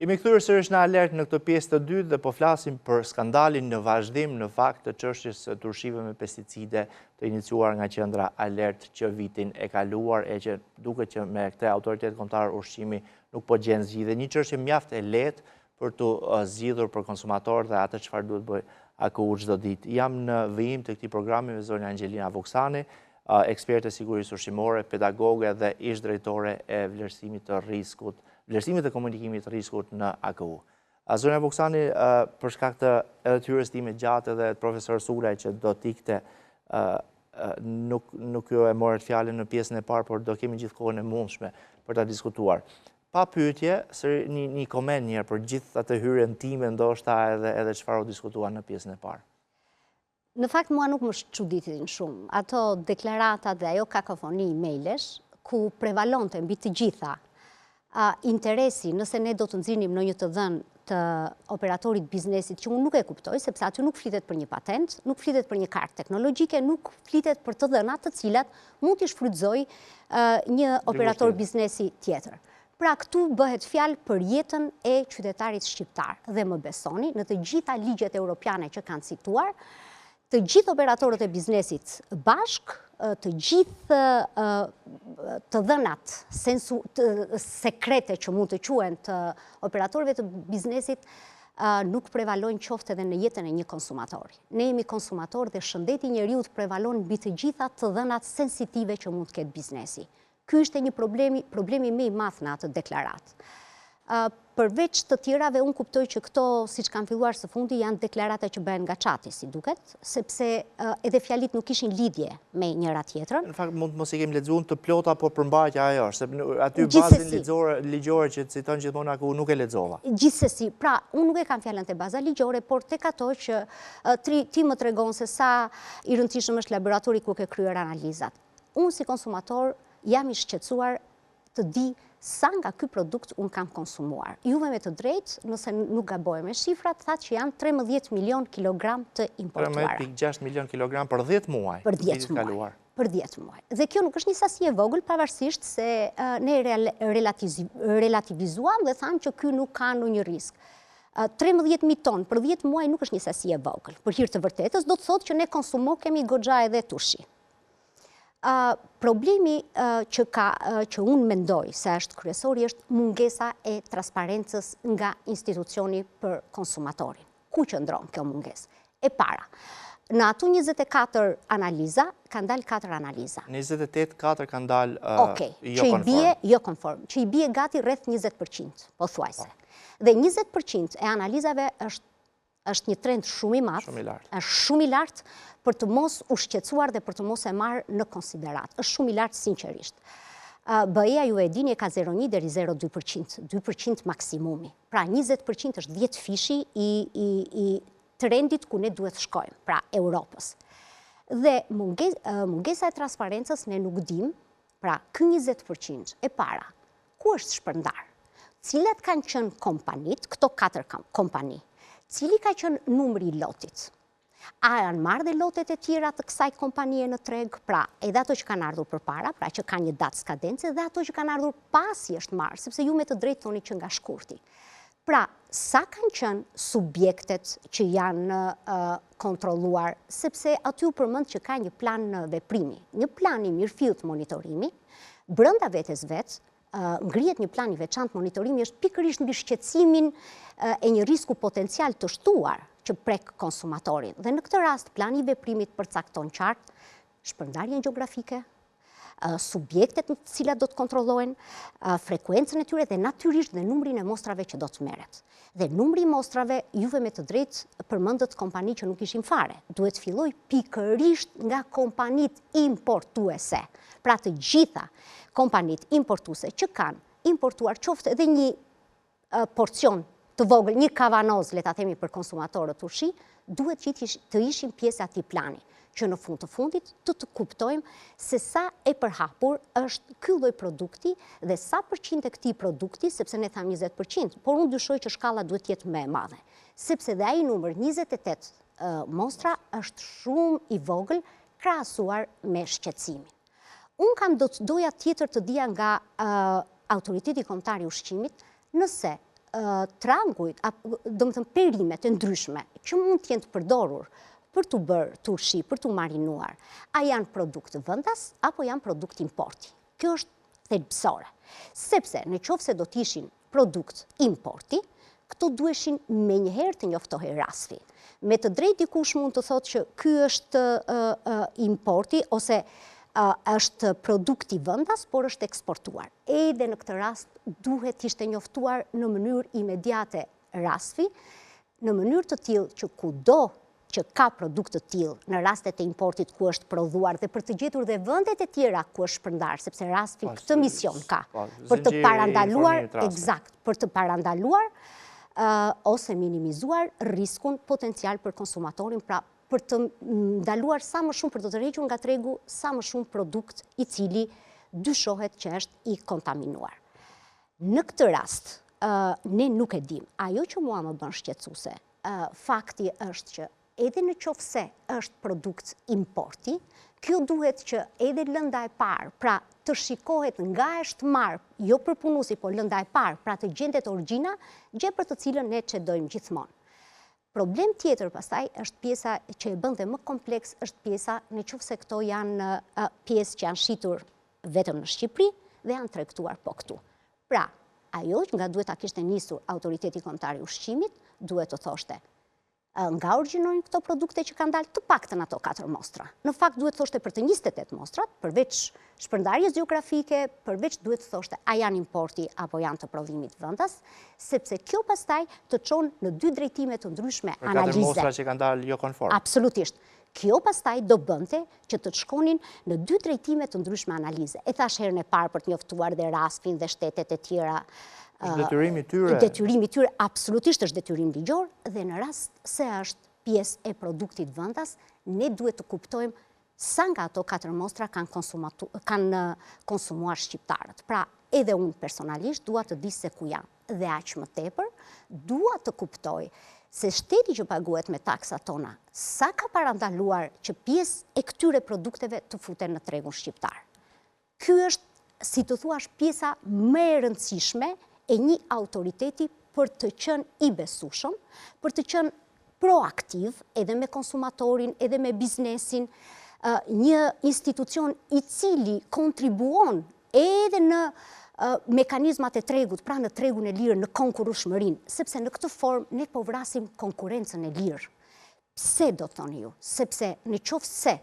Jemi kthyer sërish në Alert në këtë pjesë të dytë dhe po flasim për skandalin në vazhdim në fakt të çështjes së turshimeve me pesticide të iniciuar nga qendra Alert që vitin e kaluar e që duket që me këtë autoritet kombëtar ushqimi nuk po gjen zgjidhje. Një çështje mjaft e lehtë për të zgjidhur për konsumatorët dhe atë çfarë duhet bëj AKU çdo ditë. Jam në vijim të këtij programi me zonja Angelina Voksani. eksperte sigurisë ushqimore, pedagoge dhe ish drejtore e vlerësimit të riskut, vlerësimit dhe komunikimit të riskut në AKU. Zonja Vuksani, për shkak të edhe të hyrjes time gjatë dhe profesor Sulaj që do t'ikte, nuk jo e morët fjallën në pjesën e parë, por do kemi gjithë kohën e mundshme për ta diskutuar. Pa pyetje, një koment njerë për gjithë atë hyrjen time, ndoshta edhe çfarë u diskutuar në pjesën e parë. Në fakt, mua nuk më çuditin shumë. Ato deklaratat dhe ajo kakofoni e-mailesh, ku prevalonte mbi të gjitha interesi, nëse ne do të nxirnim në një të dhënë të operatorit biznesit, që unë nuk e kuptoj, sepse aty nuk flitet për një patent, nuk flitet për një kartë teknologjike, nuk flitet për të dhëna të cilat mund t'i shfrytëzoj një operator biznesi tjetër. Pra këtu bëhet fjalë për jetën e qytetarit shqiptar. Dhe më besoni, në të gjitha ligjet europiane që kanë cituar, të gjithë operatorët e biznesit bashk, të gjithë të dhënat sekrete që mund të quhen të operatorëve të biznesit nuk prevalojnë qoftë edhe në jetën e një konsumatori. Ne jemi konsumator dhe shëndeti i njeriut prevalon mbi të gjitha të dhënat sensitive që mund të ketë biznesi. Ky ishte një problemi më i madh në atë deklaratë. Përveç të tjerave, unë kuptoj që këto, siç kanë filluar së fundi, janë deklarata që bëhen nga çati, si duket, sepse edhe fjalit nuk kishin lidhje me njëra tjetrën. Në fakt, mund të mos i kemi lexuar të plota, por përmbajtja ajo është, sepse aty bazën ligjore që citon gjithmonë aku nuk e lexova. Gjithsesi, pra, unë nuk e kam fjalën te baza ligjore, por tek ato që ti më tregon se sa i rëndësishëm është laboratori ku ke kryer analizat. Unë si konsumator jam i shqetësuar të di sa nga ky produkt unë kam konsumuar. Juve me të drejtë, nëse nuk gaboj me shifrat, thatë që janë 13 milion kilogram të importuara. 13.6 milion kilogram për 10 muaj. Për 10 muaj. Për 10 muaj. Dhe kjo nuk është një sasi e vogël, pavarësisht se ne relativizuam dhe thamë që ky nuk ka ndonjë risk. 13.000 ton për 10 muaj nuk është një sasi e vogël. Për hir të vërtetës, do të thotë që ne kemi goxha edhe tushi. Problemi që unë mendoj se është kryesori është mungesa e transparencës nga institucioni për konsumatorin. Ku qëndron kjo mungesë? E para, në ato 24 analiza, kanë dalë 4 analiza. 28, 4 kanë dalë jo konform, që i bie gati rreth 20%, po thuajse. Dhe 20% e analizave është një trend shumë i madh, është shumë i lartë për të mos u shqetësuar dhe për të mos e marrë në konsiderat. Është shumë i lartë sinqerisht. BE-ja ju e dini e ka 0,1 deri 0,2%, 2% maksimumi. Pra 20% është 10 fishi i trendit ku ne duhet shkojmë, pra Europës. Dhe mungesa e transparencës ne nuk dim, pra ky 20% e para, ku është shpërndar? Cilat kanë qenë kompanit, këto 4 kompani? Cili ka qenë numri i lotit? A janë marrë dhe lotet e tjera të kësaj kompanie në treg, pra edhe ato që kanë ardhur përpara, pra që kanë një datë skadence, dhe ato që kanë ardhur pasi është marrë, sepse ju me të drejtë thoni që nga shkurti. Pra, sa kanë qenë subjektet që janë kontrolluar, sepse aty u përmend që ka një plan veprimi, një plan i mirëfillt monitorimi, brenda vetes vetë, ngrihet një plan i veçantë monitorimi është pikërisht mbi shqetësimin e një risku potencial të shtuar që prek konsumatorin. Dhe në këtë rast, plani i veprimit përcakton qartë shpërndarjen gjeografike, subjektet në të cilat do të kontrollohen, frekuencën e tyre dhe natyrisht dhe numrin e mostrave që do të merret. Dhe numri i mostrave, juve me të drejtë përmendët kompani që nuk ishin fare. Duhet filloj pikërisht nga kompanit importuese. Pra të gjitha kompanit importuese që kanë importuar qoftë edhe një porcion të vogël, një kavanoz, le ta themi për konsumatorët ushi, duhet që të ishin pjesë atij plani, që në fund të fundit të kuptojmë se sa e përhapur është ky lloj produkti dhe sa përqind e këtij produkti, sepse ne tham 20%, por unë dyshoj që shkalla duhet të jetë më e madhe, sepse dhe ai numër 28 mostra është shumë i vogël krahasuar me shqetësimin. Unë kam doja tjetër të dija nga Autoriteti Kombëtar i Ushqimit nëse trangujt, do të thënë perimet e ndryshme që mund të jenë të përdorur për të bërë turshi, për të marinuar, a janë produkt vendas apo janë produkt importi. Kjo është thelbësore. Sepse në qoftë se do të ishin produkt importi, këto duheshin menjëherë të njoftohej rasti. Me të drejtë dikush mund të thotë që ky është importi ose është produkt i vendas, por është eksportuar. Edhe në këtë rast duhet ishte njoftuar në mënyrë imediate rasfi, në mënyrë të tillë që kudo që ka produkt të tillë në rastet e importit ku është prodhuar dhe për të gjetur dhe vendet e tjera ku është shpërndar, sepse rasfi këtë mision ka, për të parandaluar, për të parandaluar ose minimizuar riskun potencial për konsumatorin, pra për të ndaluar sa më shumë, për të tërhequr nga tregu sa më shumë produkt i cili dyshohet që është i kontaminuar. Në këtë rast, ne nuk e dim. Ajo që mua më bën shqetësuese, fakti është që edhe në qoftë se është produkt importi, kjo duhet që edhe lënda e parë, pra të shikohet nga është marrë, jo për punuesi, por lënda e parë, pra të gjendet origjina, gjë për të cilën ne çedojmë gjithmonë. Problem tjetër pastaj është pjesa që e bën dhe më kompleks, është pjesa në qoftë se këto janë pjesë që janë shitur vetëm në Shqipëri dhe janë tregtuar po këtu. Pra, ajo që nga duhet ta kishte nisur Autoriteti Kombëtar i Ushqimit, duhet të thoshte nga origjinojnë këto produkte që kanë dalë të paktën ato 4 mostra. Në fakt duhet thoshte për të 28 mostrat, përveç shpërndarjes gjeografike, përveç duhet thoshte a janë importi apo janë të prodhimit vendas, sepse kjo pastaj të çon në 2 drejtime të ndryshme analize. Për 4 mostra që kanë dalë jo konform. Absolutisht. Kjo pastaj do bënte që të shkonin në 2 drejtime të ndryshme analize. E thash herën e parë për të njoftuar dhe rasfin dhe shtetet e tjera. Detyrimi tyre? Detyrimi tyre absolutisht është detyrim ligjor dhe në rast se është pjesë e produktit vendas, ne duhet të kuptojmë sa nga ato 4 mostra kanë konsumuar shqiptarët. Pra, edhe unë personalisht dua të di se ku janë dhe aq më tepër, dua të kuptoj se shteti që paguhet me taksat tona, sa ka parandaluar që pjesë e këtyre produkteve të futen në tregun shqiptar. Ky është, si të thuash, pjesa më e rëndësishme e një autoriteti për të qenë i besueshëm, për të qenë proaktiv edhe me konsumatorin, edhe me biznesin, një institucion i cili kontribuon edhe në mekanizmat e tregut, pra në tregun e lirë, në konkurrueshmërinë, sepse në këtë formë ne po vrasim konkurrencën e lirë. Pse do të thoni ju? Sepse në qoftë se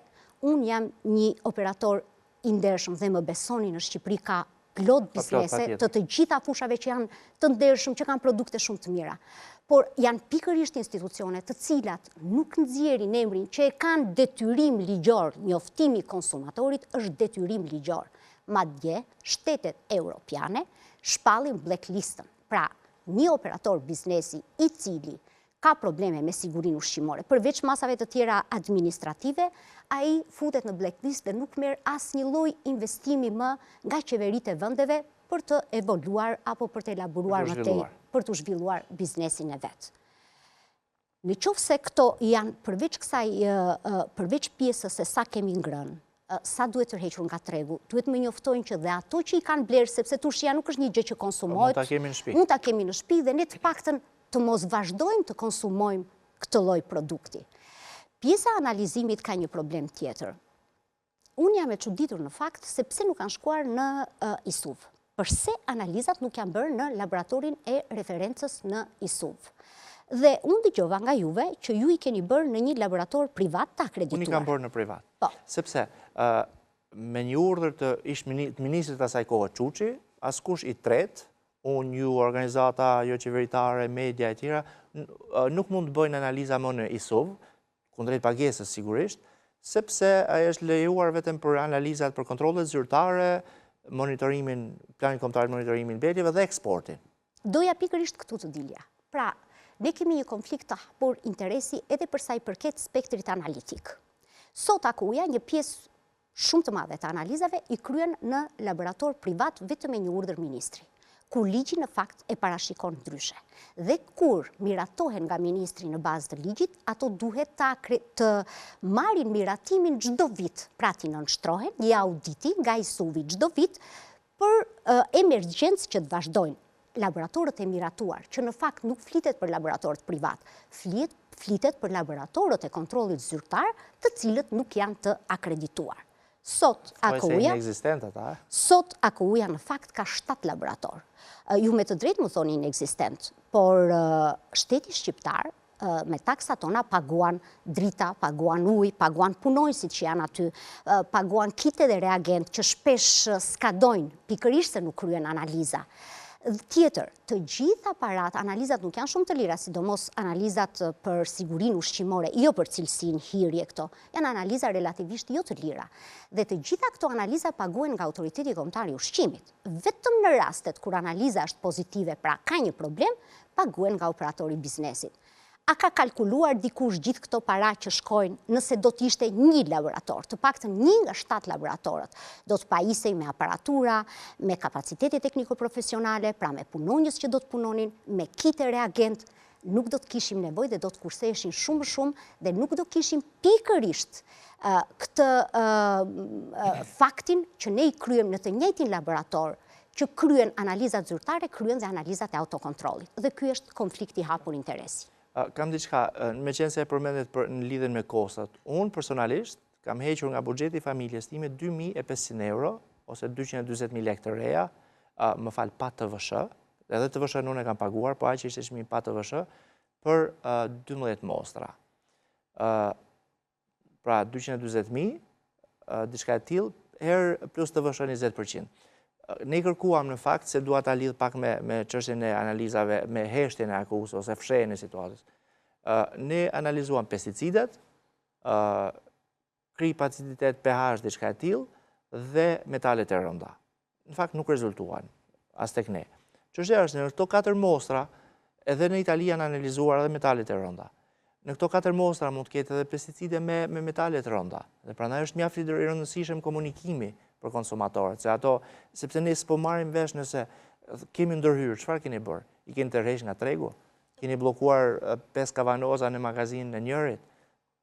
unë jam një operator i ndershëm dhe më besoni në Shqipëri ka plot biznese të gjitha fushave që janë të ndershëm, që kanë produkte shumë të mira. Por janë pikërisht institucione të cilat nuk nxjerrin emrin që e kanë detyrim ligjor, njoftimi i konsumatorit është detyrim ligjor. Madje shtetet europiane shpallin blacklistën. Pra, një operator biznesi i cili ka probleme me sigurinë ushqimore, përveç masave të tjera administrative, ai futet në blacklist dhe nuk merr asnjë lloj investimi më nga qeveritë e vendeve për të evoluar apo për të elaboruar më tej, për të zhvilluar biznesin e vet. Në qoftë se këto janë përveç pjesës se sa kemi ngrënë, sa duhet tërhequr nga tregu, duhet më njoftojnë që dhe ato që i kanë blerë, sepse tushia nuk është një gjë që konsumohet, mund ta kemi në shtëpi dhe ne të paktën të mos vazhdojmë të konsumojmë këtë lloj produkti. Pjesa analizimit ka një problem tjetër. Unë jam e çuditur në fakt se pse nuk kanë shkuar në ISUV. Përse analizat nuk janë bërë në laboratorin e referencës në ISUV. Dhe unë dëgjova nga juve që ju i keni bërë në një laborator privat të akredituar. Unë i kam bërë në privat. Po. Sepse me një urdhër të ministrit asaj kohe Çuçi, askush i tretë, unë, ju, organizata jo qeveritare, media e tjera, nuk mund të bëjnë analiza më në ISUV, kundrejt pagesës sigurisht, sepse ajo është lejuar vetëm për analizat për kontrollet zyrtare, monitorimin, planin kombëtar monitorimin mbetjeve dhe eksportin. Doja pikërisht këtu të dilja. Pra, ne kemi një konflikt të hapur interesi edhe për sa i përket spektrit analitik. Sot akuja një pjesë shumë të madhe të analizave i kryen në laborator privat vetëm me një urdhër ministri, kur ligji në fakt e parashikon ndryshe. Dhe kur miratohen nga ministri në bazë të ligjit, ato duhet të marrin miratimin çdo vit, pra ti nënshtrohen një auditi nga ISUV-i çdo vit për emergjencë që të vazhdojnë. Laboratorët e miratuar, që në fakt nuk flitet për laboratorët privat, flitet për laboratorët e kontrollit zyrtar, të cilët nuk janë të akredituar. Sot AKU-ja në fakt ka 7 laborator. Ju me të drejtë më thoni inexistent, por shteti shqiptar me taksat tona paguan drita, paguan ujë, paguan punojësit që janë aty, paguan kite dhe reagent që shpesh skadojnë, pikërisht se nuk kryen analiza. Tjetër, të gjitha aparat, analizat nuk janë shumë të lira, sidomos analizat për sigurin ushqimore, jo për cilësin, hirje këto, janë analiza relativisht jo të lira. Dhe të gjitha këto analiza paguen nga Autoriteti Kombëtar i Ushqimit. Vetëm në rastet kur analiza është pozitive, pra ka një problem, paguen nga operatori biznesit. A ka kalkuluar dikush gjithë këto para që shkojnë nëse do t'ishte një laborator, të paktën 1 nga 7 laboratorët, do të pajisej me aparatura, me kapacitete tekniko-profesionale, pra me punonjës që do të punonin, me kite reagent, nuk do të kishim nevojë dhe do të kurseheshin shumë dhe nuk do kishim pikërisht këtë faktin që ne i kryem në të njëjtin laborator, që kryen analizat zyrtare, kryen dhe analizat e autokontrollit. Dhe ky është konflikti hapur interesi. Kam diçka, me qenë se e përmendet në lidhen me kostat. Unë personalisht kam hequr nga buxheti i familjes time 2.500 euro, ose 240.000 lekë të reja, më fal pa TVSH, edhe TVSH unë e kam paguar, po aq ishte çmimi pa TVSH, për 12 mostra. Pra 240.000, diçka e tillë, herë plus TVSH 20%. Ne kërkuam në fakt se dua ta lidh pak me çështjen e analizave, me heshtjen e akuzës ose fshehjen e situatës. Ne analizuam pesticidet, krip, aciditet, pH, diçka e tillë dhe metalet e rënda. Në fakt nuk rezultuan as tek ne. Çështja është në këto 4 mostra, edhe në Itali janë analizuar edhe metalet e rënda. Në këto 4 mostra mund të ketë edhe pesticide me metalet rënda. Dhe prandaj është mjaft i rëndësishëm komunikimi për konsumatorët, se ato, sepse ne s'po marrim vesh nëse kemi ndërhyrë, çfarë keni bërë? I keni tërheq nga tregu? Keni bllokuar 5 kavanoza në magazinë e njërit?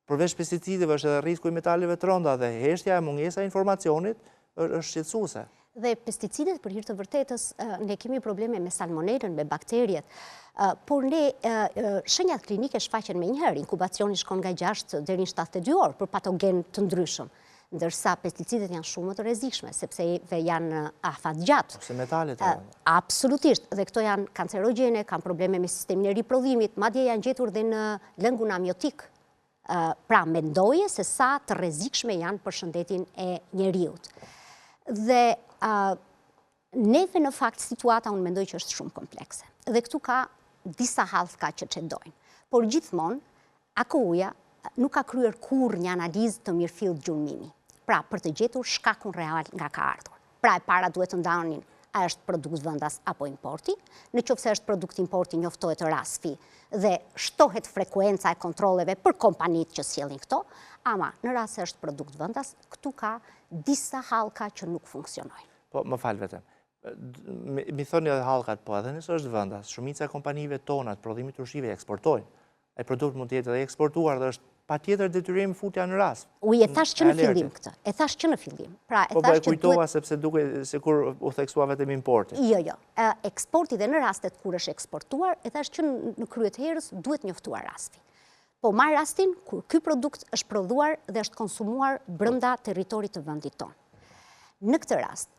Përveç pesticideve është edhe rreziku i metaleve të rënda dhe heshtja e mungesa e informacionit është shqetësuese. Dhe pesticidet, për hir të vërtetës, ne kemi probleme me salmonelën, me bakteriet, por ne shenjat klinike shfaqen me njëherë, inkubacioni shkon nga 6 deri në 72 orë për patogen të ndryshëm. Ndërsa pesticidet janë shumë të rrezikshme, sepse janë afatgjatë. Ose metalet e rënda. Absolutisht, dhe këto janë kancerogjene, kanë probleme me sistemin e riprodhimit, madje janë gjetur dhe në lëngun amiotik. Pra mendoje se sa të rrezikshme janë për shëndetin e njeriut. Dhe neve në fakt situata unë mendoj që është shumë komplekse. Dhe këtu ka disa hallka që çendojnë. Por gjithmonë, AKU-ja nuk ka kryer kurrë një analizë të mirëfillt gjurmimi. Pra, për të gjetur shkakun real nga ka ardhur. Pra, e para duhet të ndanin a është produkt vendas apo importi. Në qoftë se është produkt importi, njoftohet rasfi dhe shtohet frekuenca e kontrolleve për kompanitë që sjellin këto, ama në rast se është produkt vendas, këtu ka disa hallka që nuk funksionojnë. Po, më fal vetëm. Mi thoni edhe hallkat, po edhe nëse është vendas, shumica e kompanive tona të prodhimit ushqive eksportojnë. Ai produkt mund të jetë edhe eksportuar dhe është patjetër detyrim futja në rast. Uj, e thash që në fillim këtë. E thash që në fillim. Pra, po e kujtova sepse duke sikur u theksua vetëm importi. Jo. Eksporti dhe në rastet kur është eksportuar, e thash që në krye të herës duhet njoftuar rasti. Po marr rastin kur ky produkt është prodhuar dhe është konsumuar brenda territorit të vendit tonë. Në këtë rast,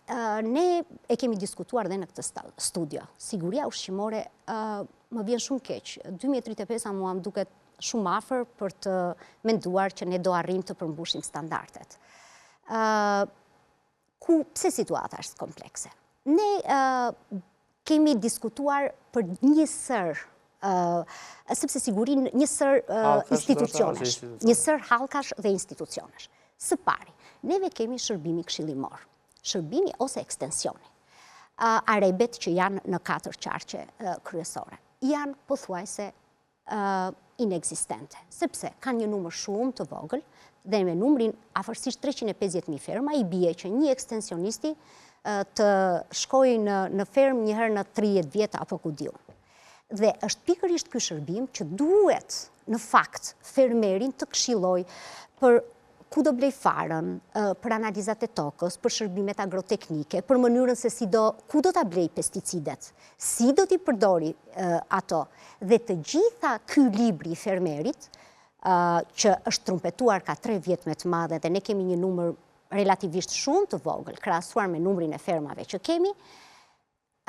ne e kemi diskutuar dhe në këtë studio. Siguria ushqimore më vjen shumë keq. 2035 mua më duket shumë afër për të menduar që ne do arrijmë të përmbushim standardet. Pse situata është komplekse? Ne kemi diskutuar për njësër, sepse sigurin njësër institucionesh, njësër hallkash dhe institucionesh. Së pari, neve kemi shërbimi këshillimor, shërbimi ose ekstensioni. Arebet që janë në 4 qarqe kryesore janë pothuajse inexistente, sepse kanë një numër shumë të vogël dhe me numrin afërsisht 350.000 ferma i bie që një ekstensionisti të shkojë në fermë një herë në 30 vjet apo ku diun. Dhe është pikërisht ky shërbim që duhet në fakt fermerin të këshilloj për ku do blej farën, për analizat e tokës, për shërbimet agroteknike, për mënyrën se ku do ta blej pesticidet, si do t'i përdori ato. Dhe të gjitha ky libri i fermerit, që është trumpetuar ka 3 vjet me të madhe dhe ne kemi një numër relativisht shumë të vogël, krahasuar me numrin e fermave që kemi,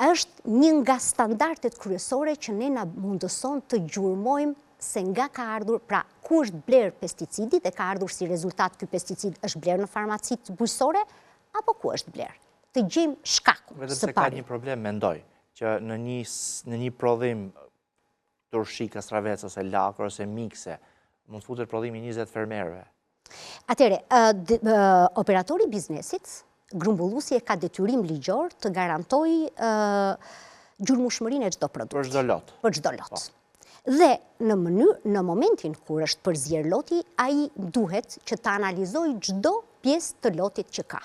është një nga standardet kryesore që ne na mundëson të gjurmojmë se nga ka ardhur, pra ku është bler pesticidi dhe ka ardhur si rezultat ky pesticid është bler në farmacit bujësore, apo ku është bler. Të gjejmë shkakun. Vetëm se ka një problem, mendoj, që në një prodhim turshi, kastravec, ose lakër, ose mikse, mund të futet prodhimi 20 fermerëve. Atere, operatori biznesit, grumbullusi e ka detyrim ligjor të garantoj gjurmëshmërinë e çdo produkti. Për çdo lot. Për çdo lot. Dhe në momentin kur është përzier loti, ai duhet që të analizojë çdo pjesë të lotit që ka.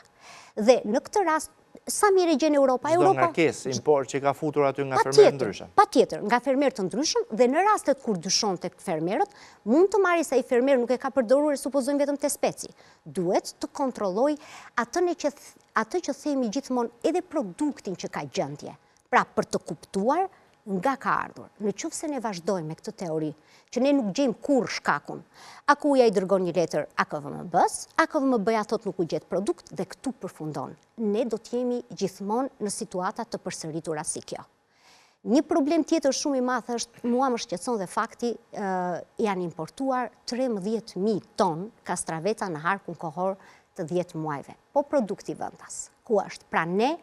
Dhe në këtë rast, sa mirë e gjen Europa? Çdo ngarkesë import që ka futur aty nga fermerë të ndryshëm. Patjetër, nga fermerë të ndryshëm, dhe në rastet kur dyshon tek fermerët, mund të marrë se ai fermer nuk e ka përdorur, supozojmë vetëm te speci. Duhet të kontrolloj atë që themi gjithmonë, edhe produktin që ka gjendje. Pra për të kuptuar nga ka ardhur. Në qoftë se ne vazhdojmë me këtë teori, që ne nuk gjejmë kur shkakun, AKU-ja i dërgon një letër AKVMB-s, AKVMB-ja thot nuk u gjet produkt dhe këtu përfundon. Ne do të jemi gjithmonë në situata të përsëritura si kjo. Një problem tjetër shumë i madh është, mua më shqetëson dhe fakti, janë importuar 13.000 ton kastraveca në harkun kohor të 10 muajve. Po produkti vendas, ku është? Pra ne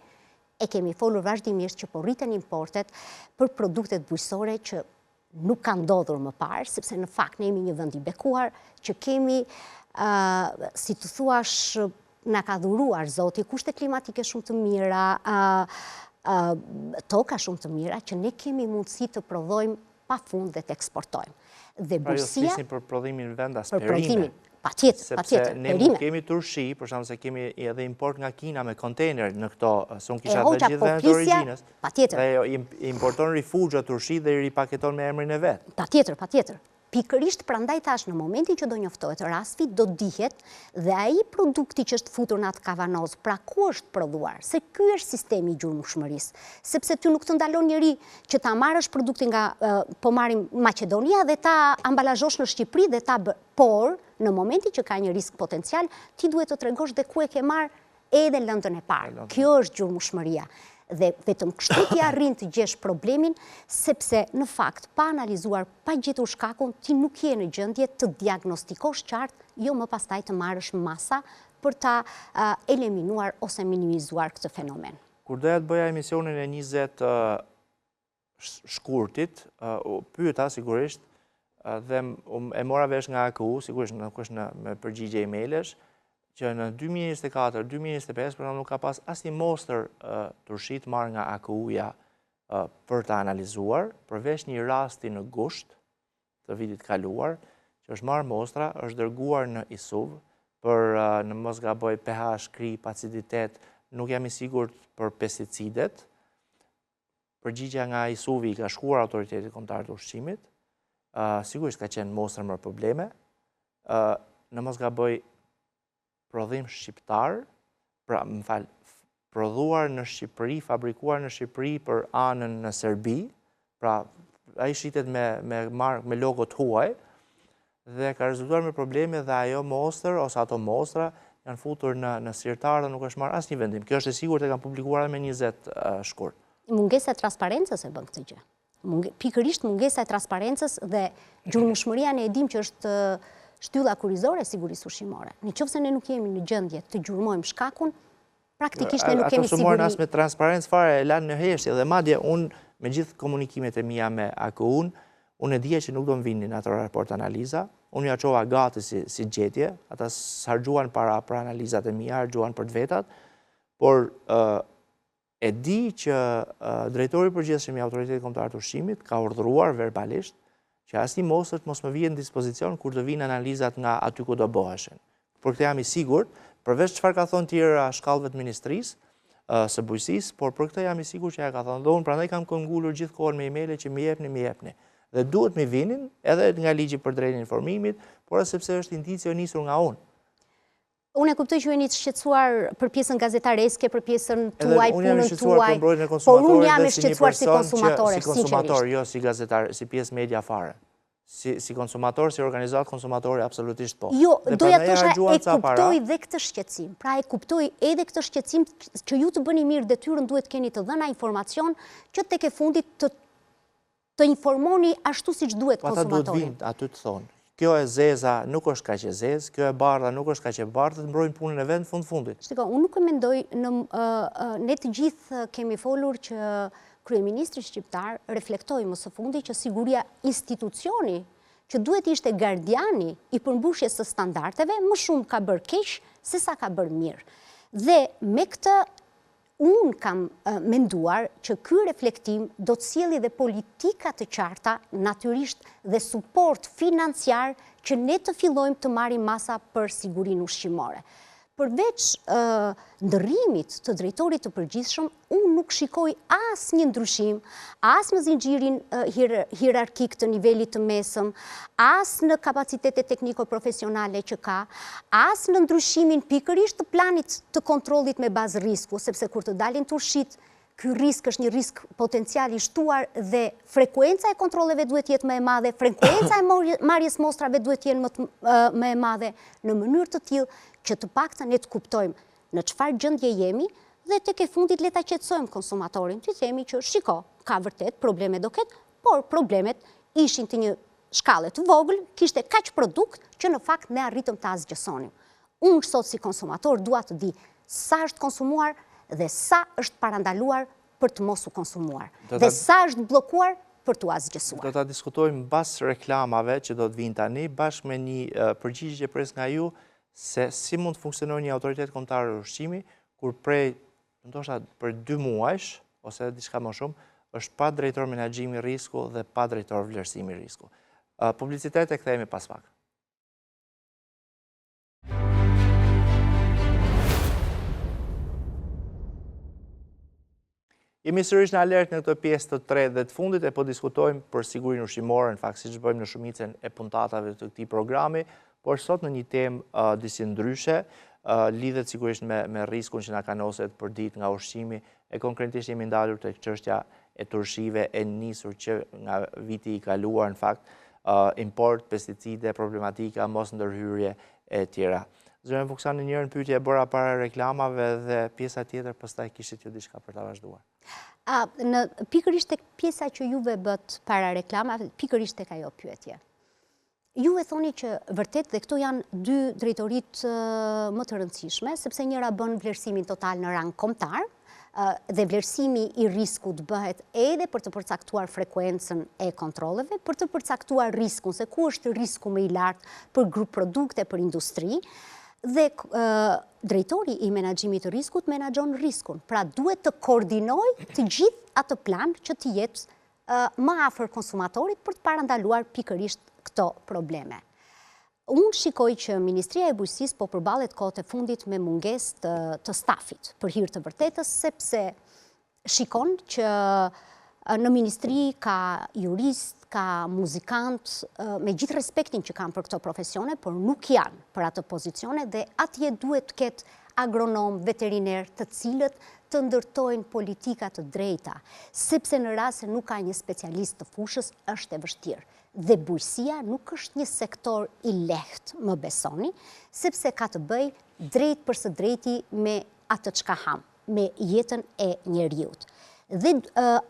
e kemi folur vazhdimisht që po rriten importet për produktet bujësore që nuk kanë ndodhur më parë, sepse në fakt ne jemi një vend i bekuar që kemi, si të thuash, na ka dhuruar Zoti kushte klimatike shumë të mira, toka shumë të mira, që ne kemi mundësi të prodhojmë pafund dhe të eksportojmë. Dhe bujësia për prodhimin vendas, për prodhimin. Patjetër, sepse ne nuk kemi turshi, për shkak se kemi edhe import nga Kina me kontejner në këto, se unë kisha dhe gjithë vendet e origjinës. Patjetër. Dhe importon rifugjo turshi dhe i ripaketon me emrin e vet. Patjetër. Pikërisht prandaj tash në momentin që do njoftohet rasti, do dihet dhe ai produkti që është futur në atë kavanoz, pra ku është prodhuar, se ky është sistemi i gjurmëshmërisë. Sepse ty nuk të ndalon njëri që ta marrësh produktin nga, po marrim Maqedonia dhe ta ambalazhosh në Shqipëri dhe ta por në momentin që ka një risk potencial, ti duhet të tregosh dhe ku e ke marrë edhe lëndën e parë. Kjo është gjurmëshmëria. Dhe vetëm kështu ti arrin të gjesh problemin, sepse në fakt, pa analizuar, pa gjetur shkakun, ti nuk je në gjendje të diagnostikosh qartë, jo më pastaj të marrësh masa për ta eliminuar ose minimizuar këtë fenomen. Kur doja të bëja emisionin e 20 shkurtit, pyeta sigurisht, dhe e mora vesh nga AKU, sigurisht nuk është me përgjigje emailësh, që në 2024-2025 për nuk ka pas asnjë mostër turshit marrë nga AKU-ja për të analizuar, përveç një rasti në gusht të vitit kaluar, që është marrë mostra, është dërguar në ISUV për në mos gaboj pH, kri, aciditet, nuk jam i sigurt për pesticidet. Përgjigja nga ISUV-i ka shkuar Autoritetit Kombëtar të Ushqimit, sigurisht ka qenë mostrë më probleme, në mos gaboj prodhim shqiptar, pra më fal, prodhuar në Shqipëri, fabrikuar në Shqipëri për anën në Serbi, pra ai shitet me logot huaj, dhe ka rezultuar me probleme dhe ajo mostër, ose ato mostra, janë futur në sirtar dhe nuk është marrë asnjë vendim. Kjo është e sigurt e kanë publikuar me 20 shkurt. Mungesa e transparencës e bën këtë gjë. Pikërisht mungesa e transparencës dhe gjurmëshmëria ne e dim që është shtylla kurizore e sigurisë ushqimore. Nëse ne nuk jemi në gjendje të gjurmojmë shkakun, praktikisht ne nuk kemi siguri. Ato sumorën as me transparencë fare e lanë në heshtje dhe madje unë me gjithë komunikimet e mia me AKU-n, unë e dija që nuk do më vinin ato raport analiza, unë ja çova gati si gjetje, ata harxhuan para për analizat e mia, harxhuan për të vetat, por e di që drejtori i përgjithshëm i Autoritetit Kombëtar të Ushqimit ka urdhëruar verbalisht që asnjë mostër mos më vijë në dispozicion kur të vinë analizat nga aty ku do bëheshin. Por këtë jam i sigurt, përveç çfarë ka thonë tjera shkallëve të ministrisë së bujqësisë, por për këtë jam i sigurt që ja ka thënë. Dhe unë prandaj kam ngulur gjithkohën me emaile që më jepni. Dhe duhet më vinin edhe nga ligji për drejtën e informimit, por sepse është indicio nisur nga unë. Unë e kuptoj që jeni të shqetësuar për pjesën gazetareske, për pjesën tuaj, punën tuaj, por unë jam e shqetësuar si konsumator, si konsumator, jo si gazetar, si pjesë media fare. Si konsumator, si organizat konsumatori, absolutisht po. Jo, doja të thosha e kuptoj dhe këtë shqetësim. Pra e kuptoj edhe këtë shqetësim që ju të bëni mirë detyrën duhet keni të dhëna informacion që tek e fundit të të informoni ashtu si që duhet Ata duhet konsumatorin. vinë aty të thonë. Kjo e zeza nuk është kaq e zezë, kjo e bardha nuk është kaq e bardhë, të mbrojnë punën e vend fundit. Shiko, unë nuk e mendoj, ne të gjithë kemi folur që kryeministri shqiptar reflektoi më së fundi që siguria institucioni që duhet ishte gardiani i përmbushjes së standardeve, më shumë ka bërë keq se sa ka bërë mirë. Dhe me këtë unë kam menduar që ky reflektim do të sjellë dhe politika të qarta, natyrisht dhe suport financiar që ne të fillojmë të marrim masa për sigurinë ushqimore. Përveç ndërrimit të drejtorit të përgjithshëm, unë nuk shikoj asnjë një ndryshim, as në zinxhirin hierarkik të nivelit të mesëm, as në kapacitetet tekniko-profesionale që ka, as në ndryshimin pikërisht të planit të kontrollit me bazë risku, sepse kur të dalin turshit, ky risk është një risk potencial i shtuar dhe frekuenca e kontrolleve duhet jetë më e madhe, frekuenca e marrjes mostrave duhet jenë më e madhe, në mënyrë të tillë që të paktën ne të kuptojmë në çfarë gjendje jemi dhe tek e fundit le ta qetësojmë konsumatorin, të themi që shiko, ka vërtet probleme do ketë, por problemet ishin të një shkallë të vogël, kishte kaq produkt që në fakt ne arritëm ta zgjesonim. Unë sot si konsumator dua të di sa është konsumuar dhe sa është parandaluar për të mos u konsumuar. Dhe sa është bllokuar për t'u azgjësuar. Do ta diskutojmë mbas reklamave që do të vinë tani, bashkë me një përgjigje pres nga ju se si mund të funksionojë një autoritet kombëtar ushqimi kur prej ndoshta për 2 muajsh ose diçka më shumë është pa drejtor menaxhimi risku dhe pa drejtor vlerësimi risku. Publicitet e kthehemi pas pak. Jemi sërish në alert në këtë pjesë të tretë dhe të fundit e po diskutojmë për sigurinë ushqimore, në fakt siç bëjmë në shumicën e puntatave të këtij programi, por sot në një temë disi ndryshe, lidhet sigurisht me riskun që na kanoset për ditë nga ushqimi, e konkretisht jemi ndalur tek çështja e turshive e nisur që nga viti i kaluar, në fakt, import, pesticide, problematika, mos ndërhyrje e tjera. Zërin Fuksan, në njërën pyetje e bëra para reklamave dhe pjesa tjetër pastaj kishit ju diçka për ta vazhduar. Në pikërisht tek pjesa që juve bët para reklamave, pikërisht tek ajo pyetje. Ju e thoni që vërtet dhe këto janë 2 drejtorit më të rëndësishme, sepse njëra bën vlerësimin total në rang kombëtar, dhe vlerësimi i riskut bëhet edhe për të përcaktuar frekuencën e kontrolleve, për të përcaktuar riskun, se ku është risku më i lartë për grup produkte, për industri, dhe drejtori i menaxhimit të riskut menaxhon riskun. Pra duhet të koordinojë të gjithë atë plan që të jetë më afër konsumatorit për të parandaluar pikërisht këto probleme. Unë shikoj që Ministria e Bujqësisë po përballet kohët e fundit me mungesë të stafit, për hir të vërtetës, sepse shikon që në ministri ka jurist, ka muzikant, me gjithë respektin që kanë për këto profesione, por nuk janë për atë pozicione dhe atje duhet të ketë agronom, veteriner, të cilët të ndërtojnë politika të drejta, sepse në rast se nuk ka një specialist të fushës, është e vështirë. Dhe bujqësia nuk është një sektor i lehtë, më besoni, sepse ka të bëj drejt për së drejti me atë çka ham, me jetën e njeriut. Dhe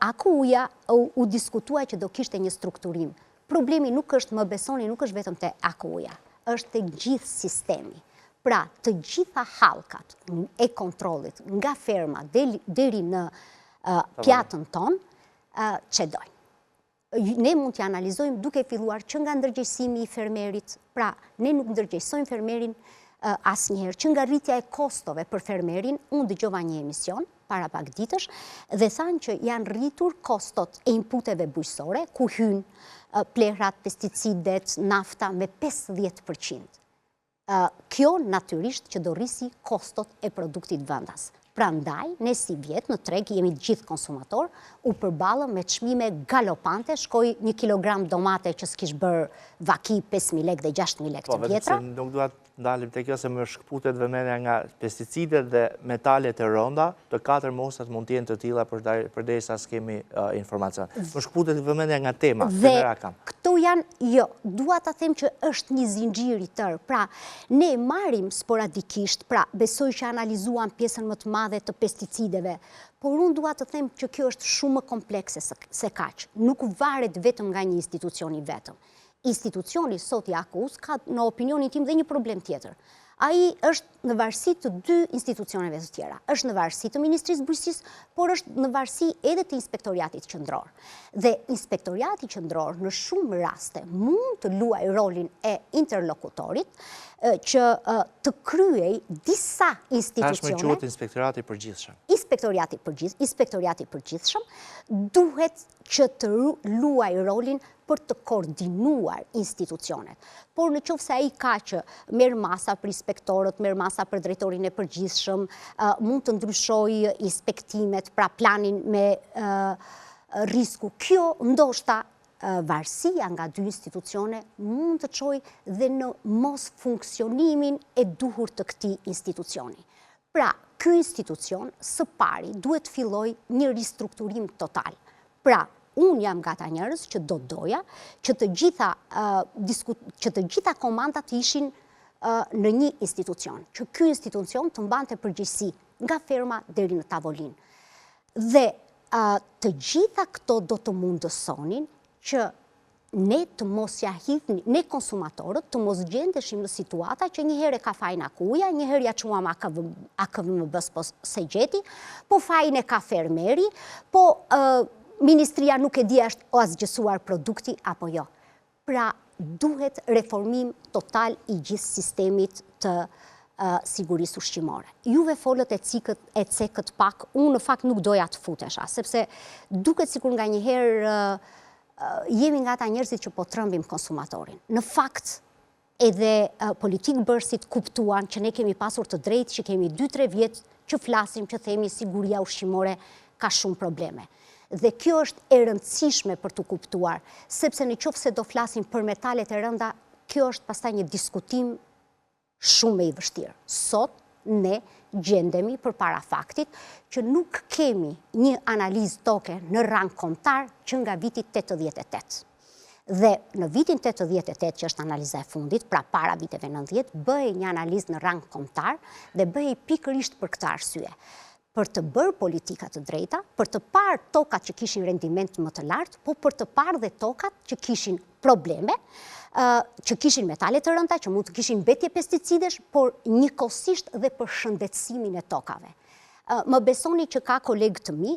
AKU-ja u diskutua që do kishte një strukturim. Problemi nuk është, më besoni, nuk është vetëm te AKU-ja, është te gjithë sistemi. Pra, të gjitha hallkat e kontrollit, nga ferma deri në pjatën tonë, çedojnë. Ne mund të analizojmë duke filluar që nga ndërgjegjësimi i fermerit, pra ne nuk ndërgjegjësojmë fermerin asnjëherë, që nga rritja e kostove për fermerin, unë dëgjova një emision para pak ditësh dhe thanë që janë rritur kostot e inputeve bujqësore, ku hynë plehrat, pesticidet, nafta me 50%. Kjo natyrisht që do rrisi kostot e produktit vendas. Prandaj, ne si vjet në treg jemi gjithë konsumator, u përballëm me çmime galopante, shkoi 1 kilogram domate që s'kish bërë vaki 5.000 lekë dhe 6.000 lekë të vjetra. Nuk duhet ndalim te kjo se më shkputet vëmendja nga pesticidet dhe metalet e rënda, të 4 mosat mund të jenë të tilla përderisa s'kemi informacion. Më shkputet vëmendja nga tema, dhe këto dua ta them që është një zinxhir i tërë. Pra, ne marrim sporadikisht, pra, besoj që analizuam pjesën më të madhe të pesticideve, por unë dua të them që kjo është shumë më komplekse se kaq. Nuk varet vetëm nga një institucion i vetëm. Institucioni sot i AKU-s ka, në opinionin tim, dhe një problem tjetër. Ai është në varësi të dy institucioneve të tjera. Është në varësi të Ministrisë Bujqësisë, por është në varësi edhe të Inspektoriatit Qendror. Dhe Inspektoriati Qendror në shumë raste mund të luajë rolin e interlokutorit që të kryej disa institucione. Tashmë quhet Inspektorati i Përgjithshëm. Inspektoriati i Përgjithshëm duhet që të luajë rolin për të koordinuar institucionet. Por në qoftë se ai ka që merr masa për inspektorët, merr masa për drejtorin e përgjithshëm, mund të ndryshojë inspektimet, pra planin me risku. Kjo ndoshta varësia nga dy institucione mund të çojë dhe në mos funksionimin e duhur të këtij institucioni. Pra, ky institucion së pari duhet të fillojë një ristrukturim total. Pra, unë jam nga ata njerëz që do doja që të gjitha komandat ishin në një institucion, që ky institucion të mbante përgjegjësi nga ferma deri në tavolinë. Dhe të gjitha këto do të mundësonin që ne të mos ja hidhni, ne konsumatorët të mos gjendeshim në situata që një herë ka fajin akuja, një herë ja çuam AKVMB-s po se gjeti, po fajin e ka fermeri, po Ministria nuk e di është o asgjësuar produkti apo jo. Pra, duhet reformim total i gjithë sistemit të sigurisë ushqimore. Juve folët e cekët pak, unë në fakt nuk doja të futesha, sepse duket sikur nga një herë jemi nga ata njerëzit që po trëmbim konsumatorin. Në fakt, edhe politikë bërësit kuptuan që ne kemi pasur të drejtë, që kemi 2-3 vjetë që flasim, që themi siguria ushqimore ka shumë probleme. Dhe kjo është e rëndësishme për të kuptuar, sepse në qoftë se do flasim për metalet e rënda, kjo është pastaj një diskutim shumë i vështirë. Sot ne gjendemi përpara faktit që nuk kemi një analizë toke në rang kombëtar që nga viti 88. Dhe në vitin 88, që është analiza e fundit, pra para viteve 90, bëhej një analizë në rang kombëtar dhe bëhej pikërisht për këtë arsye. Për të bërë politika të drejta, për të parë tokat që kishin rendiment më të lartë, po për të parë dhe tokat që kishin probleme, që kishin metale të rënda, që mund të kishin mbetje pesticidesh, por njëkohësisht dhe për shëndetësimin e tokave. Më besoni që ka kolegë të mi,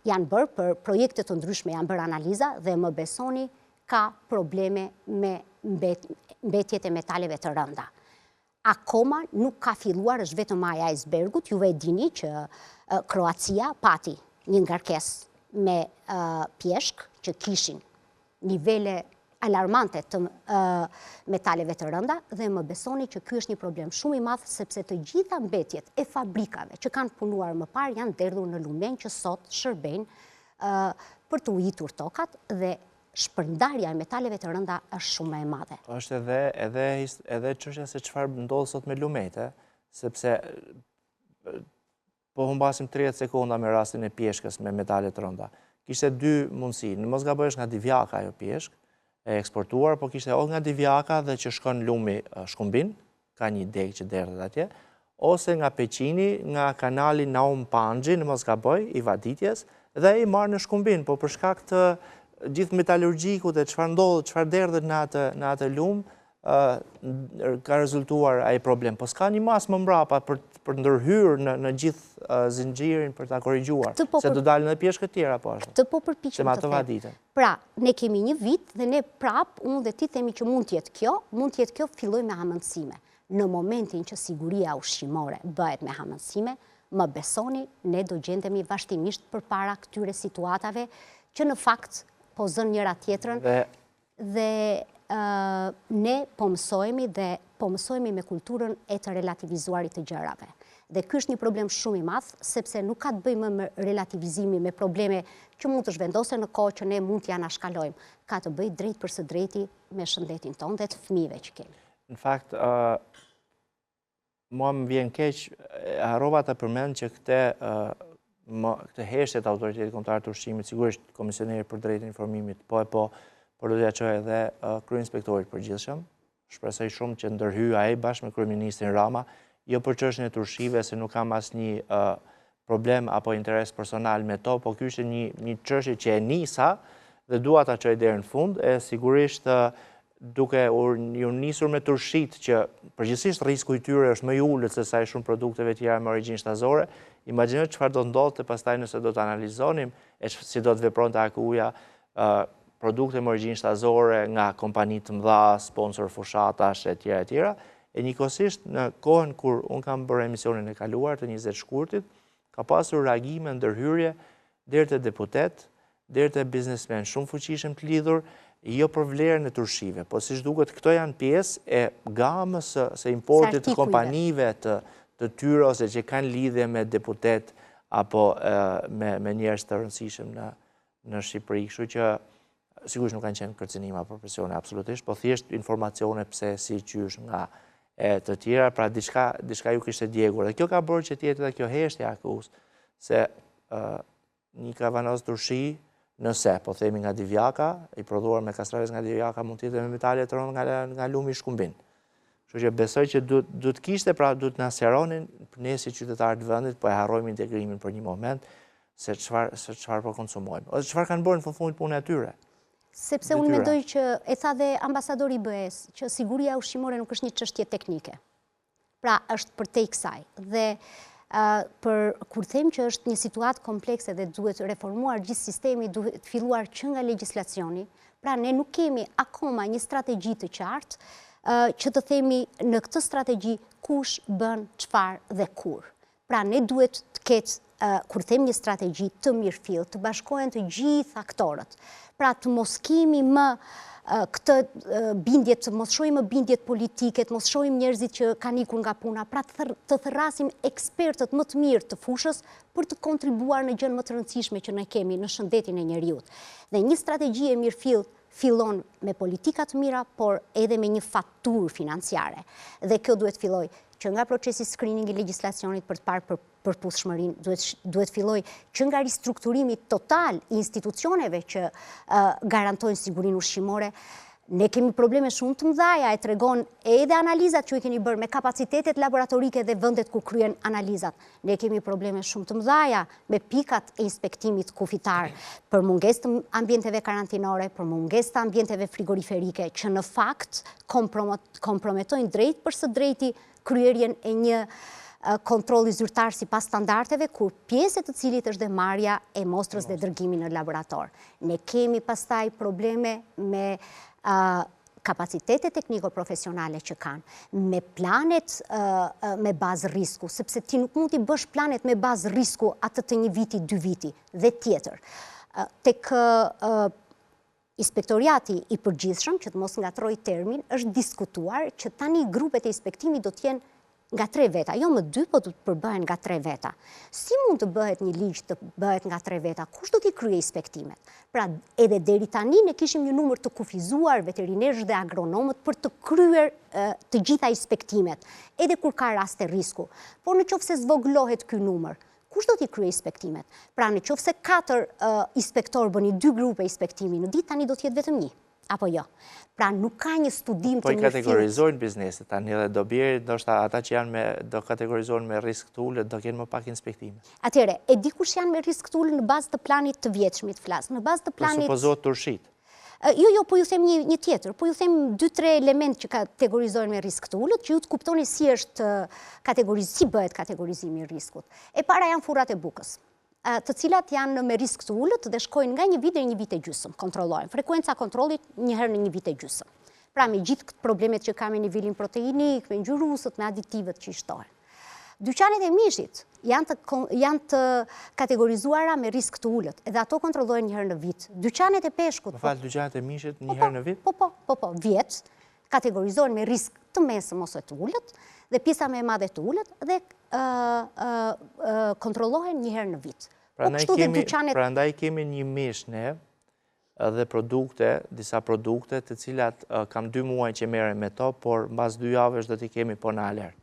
janë bërë për projekte të ndryshme, janë bërë analiza dhe më besoni ka probleme me mbetjet e metaleve të rënda. Akoma nuk ka filluar, është vetëm maja e icebergut. Juve e dini që Kroacia pati një ngarkesë me pjeshk që kishin nivele alarmante të metaleve të rënda dhe më besoni që ky është një problem shumë i madh sepse të gjitha mbetjet e fabrikave që kanë punuar më parë janë derdhur në lumen që sot shërbejnë për të ujitur tokat dhe shpërndarja e metaleve të rënda është shumë e madhe. Është edhe çështja se çfarë ndodh sot me lumete, sepse po humbasim 30 sekonda me rastin e pjeshkës me metale të rënda. Kishte dy mundësi, në mos gaboj është nga Divjaka ajo pjeshk e eksportuar, po kishte o nga Divjaka dhe që shkon lumi Shkumbin, ka një degë që derdhet atje, ose nga Peqini, nga kanali Naum Panxhi, në mos gaboj, i vaditjes, dhe i marrë në Shkumbin, po për shkak të gjithë metalurgjikut e çfarë ndodhet, çfarë derdhet në atë lum, ka rezultuar ai problem. Po s'ka një mas më mbrapa për ndërhyrë në gjithë zinxhirin për ta korrigjuar, se do dalin edhe pjeshkë të tjera po ashtu. Të po përpiqem të them. Pra, ne kemi një vit dhe ne prap, unë dhe ti themi që mund të jetë kjo filloj me hamendësime. Në momentin që siguria ushqimore bëhet me hamendësime, më besoni, ne do gjendemi vazhdimisht përpara këtyre situatave që në fakt po zën njëra tjetrën dhe ne po mësojemi me kulturën e të relativizuarit të gjërave. Dhe ky është një problem shumë i madh, sepse nuk ka të bëjë me relativizimi, me probleme që mund të zhvendosen në kohë që ne mund t'ja anashkalojmë. Ka të bëjë drejt për së drejti me shëndetin tonë dhe të fëmijëve që kemi. Në fakt, mua më vjen keq, harrova të përmend që këtë heshtje të Autoritetit Kombëtar të Ushqimit, sigurisht Komisioneri për Drejtë e Informimit, po por do t'ja çoj edhe kryeinspektorit përgjithshëm. Shpresoj shumë që ndërhyj ai bashkë me kryeministrin Rama, jo për çështjen e turshive, se nuk kam asnjë problem apo interes personal me to, po ky ishte një çështje që e nisa dhe dua ta çoj deri në fund, e sigurisht duke u nisur me turshit që përgjithsisht risku I tyre është më I ulët se sa I shumë produkteve tjera me origjinë shtazore, imagjino çfarë do ndodhte pastaj nëse do të analizonim si do të vepronte AKU-ja produkte me origjinë shtazore nga kompani të mëdha, sponsor fushatash e tjera, e njëkohësisht në kohën kur unë kam bërë emisionin e kaluar të 20 shkurtit, ka pasur reagime ndërhyrje deri te deputet, deri te biznesmen shumë fuqishëm të lidhur, jo për vlerën e turshive, po siç duket këto janë pjesë e gamës së importit të kompanive të tyre ose që kanë lidhje me deputet apo me njerëz të rëndësishëm në Shqipëri, kështu që sigurisht nuk kanë qenë kërcënime apo presione absolutisht, po thjesht informacione pse si qysh nga të tjera, pra diçka ju kishte djegur. Dhe kjo ka bërë që tjetë dhe kjo heshtje AKU-s, se një kavanoz turshi, nëse, po themi nga Divjaka, I prodhuar me kastraves nga Divjaka, mund t'jetë me metalje të rëndë nga lumi I Shkumbin. Kështu që besoj që du të kishte, pra du të na seronin, ne si qytetarë të vendit, po e harrojmë integrimin për një moment, se çfarë po konsumojmë. Ose çfarë kanë bërë në fundit punë e tyre. Sepse unë mendoj që e tha dhe ambasadori I BE-s, që siguria ushqimore nuk është një çështje teknike. Pra është përtej kësaj. Dhe kur them që është një situatë komplekse dhe duhet reformuar gjithë sistemi, duhet filluar që nga legjislacioni, pra ne nuk kemi akoma një strategji të qartë që të themi në këtë strategji kush bën çfarë dhe kur. Pra ne duhet të ketë, kur them një strategji të mirëfill, të bashkohen të gjithë aktorët. Pra të mos kemi më këtë bindjet, mos shohim më bindjet politike, mos shohim njerëzit që kanë ikur nga puna, pra të thërrasim ekspertët më të mirë të fushës për të kontribuar në gjën më të rëndësishme që ne kemi në shëndetin e njeriut. Dhe një strategji e mirëfill fillon me politika të mira, por edhe me një faturë financiare. Dhe kjo duhet filloj që nga procesi screening I legjislacionit për të parë përputhshmërinë, duhet filloj që nga ristrukturimi total I institucioneve që garantojnë sigurinë ushqimore. Ne kemi probleme shumë të mëdha, e tregon edhe analizat që I keni bërë me kapacitetet laboratorike dhe vendet ku kryen analizat. Ne kemi probleme shumë të mëdha me pikat e inspektimit kufitar, për mungesë të ambienteve karantinore, për mungesë të ambienteve frigoriferike, që në fakt komprometojnë drejt për së drejti kryerjen e një kontrolli zyrtar sipas standardeve, kur pjesë të cilit është dhe marrja e mostrës dhe dërgimi në laborator. Ne kemi pastaj probleme me kapacitetet tekniko-profesionale që kanë, me planet me bazë risku, sepse ti nuk mund t'i bësh planet me bazë risku atë të një viti, 2 viti, dhe tjetër. Tek inspektoriati I përgjithshëm, që të mos ngatroj termin, është diskutuar që tani grupet e inspektimit do t'jenë nga 3 veta, jo më 2, po të përbëhen nga 3 veta. Si mund të bëhet një ligj të bëhet nga 3 veta? Kush do t'i krye inspektimet? Pra, edhe deri tani ne kishim një numër të kufizuar veterinerësh dhe agronomët për të kryer të gjitha inspektimet, edhe kur ka raste risku. Por në qoftë se zvogëlohet ky numër, kush do t'i krye inspektimet? Pra, në qoftë se 4 inspektorë bëni 2 grupe inspektimi në ditë, tani do t'jetë vetëm 1. Apo jo. Pra nuk ka një studim të mirëfillt. Po I kategorizojnë bizneset, tani edhe do bjerë, ndoshta ata që janë do kategorizojnë me risk të ulët, do kenë më pak inspektime. Atëre, e di kush janë me risk të ulët në bazë të planit të vjetshmit flas, në bazë të planit. Presupozohet turshit. Jo, po ju them një tjetër, po ju them 2-3 element që kategorizojnë me risk të ulët, që ju të kuptoni si bëhet kategorizimi I riskut. E para janë furrat e bukës, të cilat janë me risk të ulët dhe shkojnë nga 1 vit deri 1 vit e gjysmë, kontrollojnë. Frekuenca kontrollit një herë në 1 vit e gjysmë. Pra me gjithë këtë problemet që ka me nivelin proteinik, me ngjyrusët, me aditivet që I shtohen. Dyqanet e mishit janë të kategorizuara me risk të ulët, edhe ato kontrollojnë një herë në vit. Dyqanet e peshkut. Më fal, dyqanet e mishit një herë në vit? Po, vjet, kategorizohen me risk të mesëm ose të ulët, dhe pjesa më e madhe të ulët dhe kontrollohen një herë në vit. Prandaj kemi një mish ne dhe produkte, disa produkte të cilat kam 2 muaj që merrem me to, por mbas 2 javësh do t'i kemi po në alertë.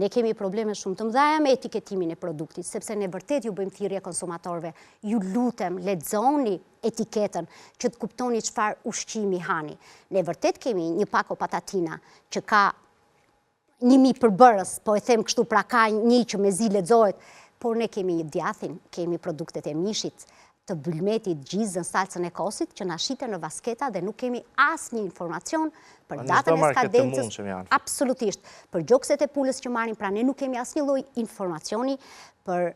Ne kemi probleme shumë të mëdha me etiketimin e produktit, sepse ne vërtet ju bëjmë thirrje konsumatorëve, ju lutem lexoni etiketën që të kuptoni çfarë ushqimi hani. Ne vërtet kemi një pako patatina që ka 1000 përbërës, po e them kështu, pra ka një që mezi lexohet, por ne kemi një djathin, kemi produktet e mishit, të bylmetit, gjizën, salcën e kosit, që na shiten në vasketa dhe nuk kemi asnjë informacion për datën e skadencës. Absolutisht. Për gjokset e pulës që marrin, pra ne nuk kemi asnjë lloj informacioni për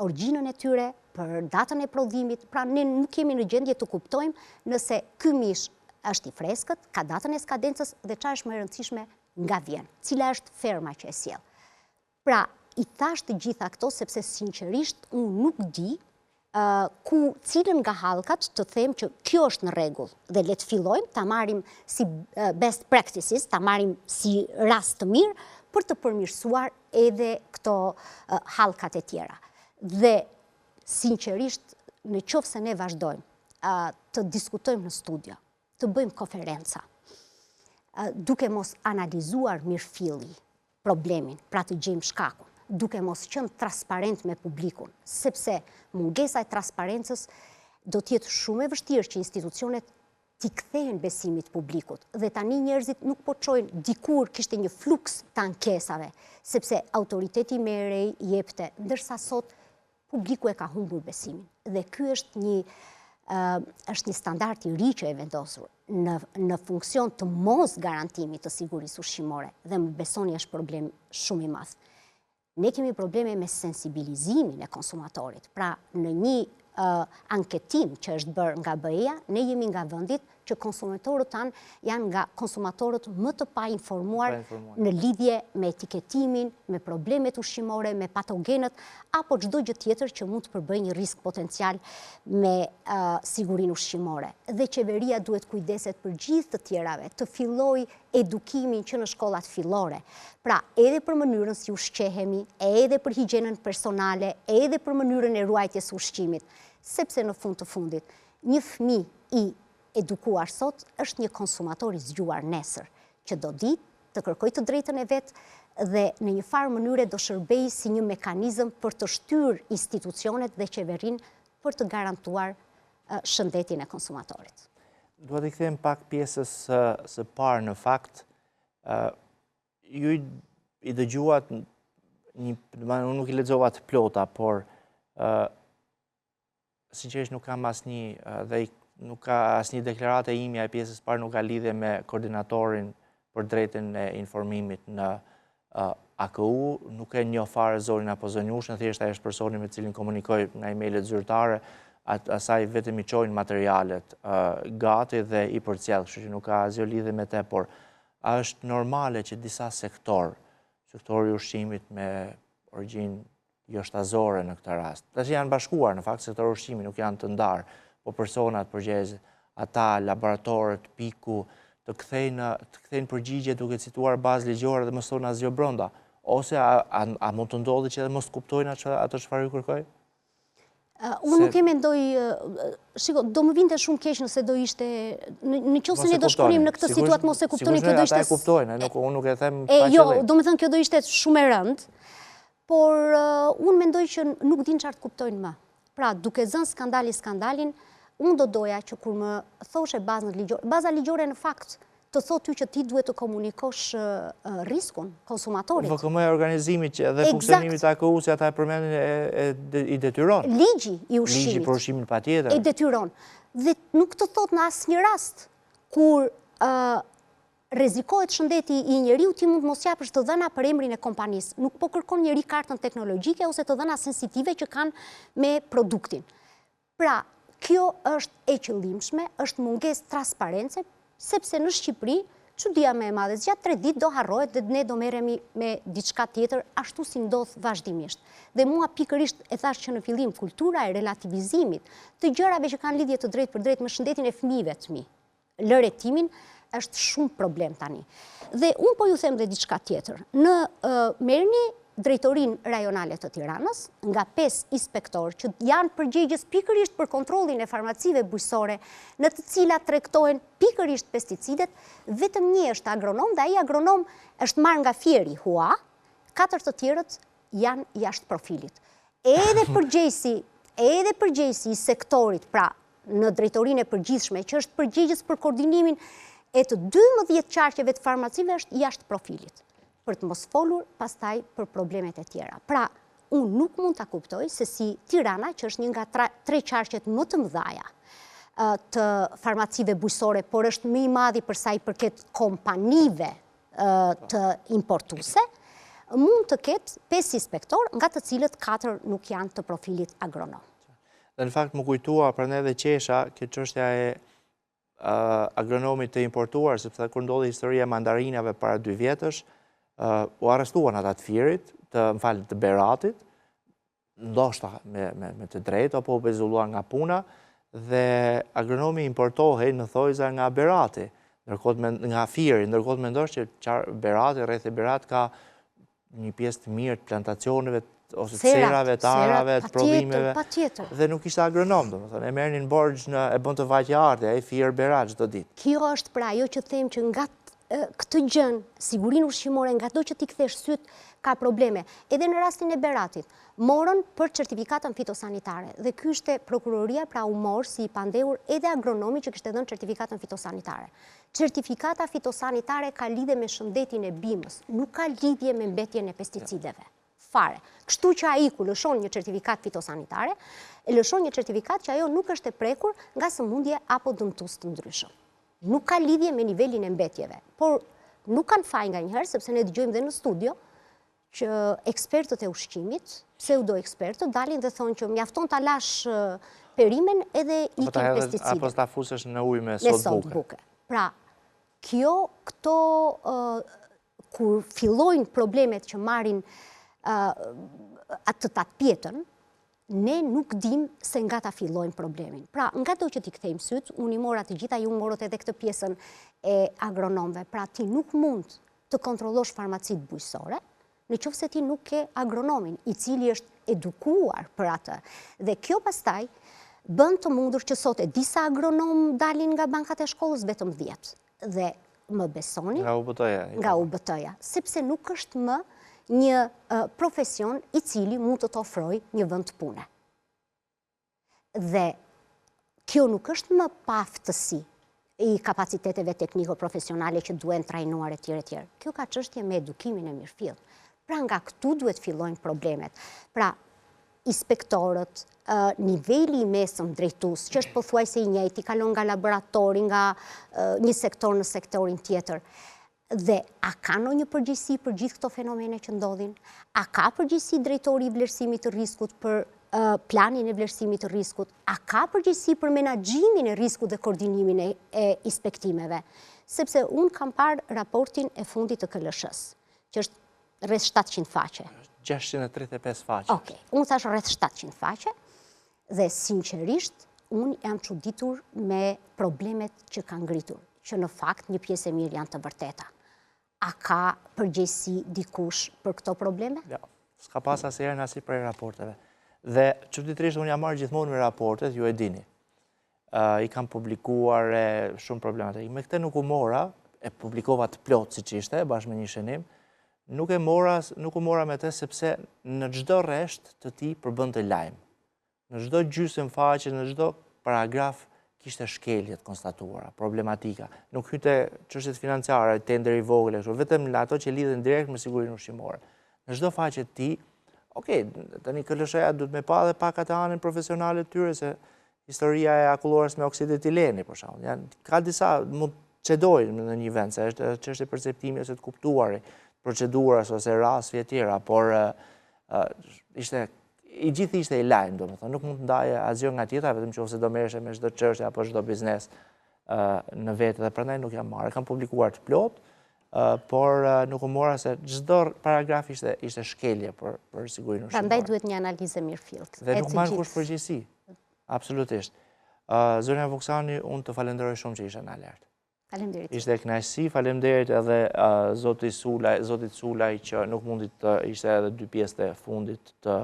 origjinën e tyre, për datën e prodhimit, pra ne nuk kemi në gjendje të kuptojmë nëse ky mish është i freskët, ka datën e skadencës dhe çfarë është më e rëndësishme nga vjen, cila është ferma që e sjell. Pra, i thash të gjitha këto sepse sinqerisht unë nuk di ku cilën nga hallkat të them që kjo është në rregull dhe le të fillojmë ta marrim si best practices, ta marrim si rast të mirë për të përmirësuar edhe këto hallkat e tjera. Dhe sinqerisht, në qoftë se ne vazhdojmë të diskutojmë në studio, të bëjmë konferenca, duke mos analizuar mirëfilli problemin, pra të gjejmë shkakun, duke mos qenë transparent me publikun, sepse mungesa e transparencës do t'jetë shumë e vështirë që institucionet t'i kthehen besimit publikut. Dhe tani njerëzit nuk po çojnë, dikur kishte një fluks të ankesave, sepse autoriteti me rej jepte, ndërsa sot publiku e ka humbur besimin. Dhe ky është një standard i ri që e vendosur në funksion të mos garantimit të sigurisë ushqimore, dhe më besoni është problem shumë i madh. Ne kemi probleme me sensibilizimin e konsumatorit. Pra, në një anketim që është bërë nga BE-ja, ne jemi nga vendit që konsumatorët tanë janë nga konsumatorët më të pa informuar në lidhje me etiketimin, me problemet ushqimore, me patogenët, apo çdo gjë tjetër që mund të përbëjë një risk potencial me sigurinë ushqimore. Dhe qeveria duhet kujdeset për gjithë të tjerave, të fillojë edukimin që në shkollat fillore. Pra, edhe për mënyrën si ushqehemi, edhe për higjienën personale, edhe për mënyrën e ruajtjes së ushqimit, sepse në fund të fundit, një fëmijë i edukuar sot është një konsumator i zgjuar nesër, që do ditë të kërkojë të drejtën e vet dhe në një farë mënyre do shërbejë si një mekanizëm për të shtyrë institucionet dhe qeverinë për të garantuar shëndetin e konsumatorit. Dua të kthehem pak pjesës së parë në fakt. Ju i dëgjuat, unë nuk i lexova të plota, por sinqerisht nuk kam dhe nuk ka asnjë deklarate imja e pjesës parë nuk ka lidhje me koordinatorin për drejtën e informimit në AKU, nuk e njoh fare Zorin apo Zonjushën, thjesht ai është personi me cilin komunikoj nga emailët zyrtare, asaj vetëm i çojnë materialet gati dhe i përcjell, kështu që nuk ka asgjë lidhje me te, por a është normale që disa sektori i ushqimit me origjinë jo shtazore në këtë rast, tash janë bashkuar në fakt sektori i ushqimit, nuk janë të ndarë, po personat përgjegjës, ata, laboratorët, piku, të kthejnë përgjigje duke cituar bazë ligjore dhe mos thonë asgjë brenda, ose a mund të ndodhi që edhe mos kuptojnë atë çfarë ju kërkoj? Unë nuk e mendoj, shiko, do më vinte shumë keq nëse do ishte, në qoftë se ne do shkonim në këtë situatë mos e kuptonin, kjo do ishte. Ata e kuptojnë, unë nuk e them pa qëllim. Jo, do më thënë kjo do ishte shumë e rëndë, por unë mendoj që nuk din çfarë të kuptojnë më. Pra, duke zënë skandalin, unë do doja që kur më thoshe baza ligjore në fakt të thotë ty që ti duhet të komunikosh riskun konsumatorit. VKM e organizimit që dhe funksionimit të AKU, si ata e përmendin, i detyron. Ligji i ushqimit. Ligji për ushqimin patjetër. E detyron. Dhe nuk të thotë në asnjë rast kur rrezikohet shëndeti i njeriu, ti mund mos japësh të dhëna për emrin e kompanisë. Nuk po kërkon njeri kartën teknologjike ose të dhëna sensitive që kanë me produktin. Pra, kjo është e qëllimshme, është mungesë transparence, sepse në Shqipëri, çudia më e madhe, gjatë 3 ditë do harrohet dhe ne do merremi me diçka tjetër, ashtu si ndodh vazhdimisht. Dhe mua pikërisht e thash që në fillim, kultura e relativizimit të gjërave që kanë lidhje të drejtë për drejtë me shëndetin e fëmijëve të mi, lëretimin, është shumë problem tani. Dhe unë po ju them dhe diçka tjetër. Merrni drejtorin rajonale të Tiranës, nga 5 inspektorë që janë përgjegjës pikërisht për kontrollin e farmacive bujqësore, në të cilat tregtohen pikërisht pesticidet, vetëm një është agronom, dhe ai agronom është marrë nga fieri HUA, 4 të tjerët janë jashtë profilit. Edhe përgjegjësi i sektorit, pra në drejtorinë e përgjithshme, që është përgjegjës për koordinimin e të 12 qarqeve të farmacive, është jashtë profilit, për të mos folur pastaj për problemet e tjera. Pra, unë nuk mund të kuptoj se si Tirana, që është një nga 3 qarqet më të mëdhaja të farmacive bujqësore, por është më i madhi për sa i përket kompanive të importuese, mund të ketë 5 inspektor, nga të cilët 4 nuk janë të profilit agronom. Dhe në fakt më kujtua për ne dhe qesha këtë çështja e agronomit të importuar, sepse kur ndodhi historia e mandarinave para 2 vjetësh, u arrestuan ata të firit, të Beratit, ndoshta me të drejtë, apo u bezulluan nga puna, dhe agronomi importohej në thojza nga Berati, nga firi, ndërkohë mendosh që Berati, rreth e Berat ka një pjesë të mirë të plantacioneve, ose të serave, të arave, të prodhimeve, dhe nuk ishte agronom, domethënë, e merrnin borxh e bën të vajtje ardhe, ai fier Berat çdo ditë. Kjo është pra ajo që them që nga këtë gjën, sigurinë ushqimore, nga do që t'i kthesh syt, ka probleme. Edhe në rastin e Beratit, morën për certifikatën fitosanitare, dhe ky ishte prokuroria, pra u morë si i pandehur edhe agronomi që kishte dhënë certifikatën fitosanitare. Certifikata fitosanitare ka lidhje me shëndetin e bimës, nuk ka lidhje me mbetjen e pesticideve. Fare. Kështu që ai ku lëshon një certifikat fitosanitare, e lëshon një certifikat që ajo nuk është e prekur nga sëmundje apo dëmtues të ndryshëm. Nuk ka lidhje me nivelin e mbetjeve, por nuk kanë faj nga njëherë, sepse ne dëgjojmë dhe në studio që ekspertët e ushqimit, pseudo-ekspertët, dalin dhe thonë që mjafton ta lash perimen edhe ikin pesticide. Apo ta fusësh në ujë me sot buke. Pra, këto kur fillojnë problemet që marrin atë tatë pjetën, ne nuk dim se nga ta fillojnë problemin. Pra, nga do që t'i kthejmë syt, unë i mora të gjitha, ju morët edhe këtë pjesën e agronomve. Pra, ti nuk mund të kontrollosh farmacit bujqësore, në qoftë se ti nuk ke agronomin, i cili është edukuar për atë. Dhe kjo pastaj bën të mundur që sot e disa agronom dalin nga bankat e shkollës vetëm 10. Dhe më besoni, nga UBT-ja, sepse nuk është më një profesion i cili mund të ofrojë një vend pune. Dhe kjo nuk është më paftësi i kapaciteteve tekniko-profesionale që duhen trajnuar e tjere. Kjo ka çështje me edukimin e mirëfillt. Pra nga këtu duhet fillojnë problemet. Pra, inspektorët, niveli i mesëm drejtues, që është pothuajse i njëjti, kalon nga laboratori, nga një sektor në sektorin tjetër. Dhe a ka ndonjë përgjegjësi për gjithë këto fenomene që ndodhin? A ka përgjegjësi drejtori i vlerësimit të riskut për planin e vlerësimit të riskut? A ka përgjegjësi për menaxhimin e riskut dhe koordinimin e inspektimeve? Sepse unë kam parë raportin e fundit të KLSH-s, që është rreth 700 faqe. 635 faqe. Okej, unë thash rreth 700 faqe, dhe sinqerisht unë jam çuditur me problemet që kanë ngritur, që në fakt një pjesë e mirë janë të vërteta. A ka përgjegjësi dikush për këto probleme? Jo, s'ka pas asnjëherë asnjë prej raporteve. Dhe çuditërisht unë jam marrë gjithmonë me raportet, ju e dini. I kam publikuar shumë problematik. Me këtë nuk u mora, e publikova të plot siç ishte, bashkë me një shënim. Nuk u mora me të sepse në çdo rresht të tij përbënte lajm. Në çdo gjysmë faqe, në çdo paragraf kishte shkelje të konstatuara, problematika. Nuk hyte çështjet financiare, tender i vogël, vetëm ato që lidhen direkt me sigurinë ushqimore. Në çdo faqe të tij, okej, tani KLSH-ja duhet me pa edhe pak atë anën profesionale të tyre, se historia e akullores me oksid etileni, për shembull. Ka disa mund çedojnë në një vend, se është çështje perceptimi ose të kuptuari, proceduras ose rastje të tjera, por i gjithë ishte i lajm, domethënë, nuk mund të ndaje asgjë nga tjetra, vetëm nëse do merreshe me çdo çështje apo çdo biznes në vetë, dhe prandaj nuk jam marrë. Kam publikuar të plot, por nuk u mora se çdo paragraf ishte shkelje për sigurinë ushqimore. Prandaj duhet një analizë mirëfillt. Dhe nuk marr kush përgjegjësi. Absolutisht. Zonja Voksani, unë të falenderoj shumë që ishe në alert. Faleminderit. Ishte kënaqësi, faleminderit edhe zotit Sulaj që nuk mundi të ishte edhe 2 pjesët e fundit të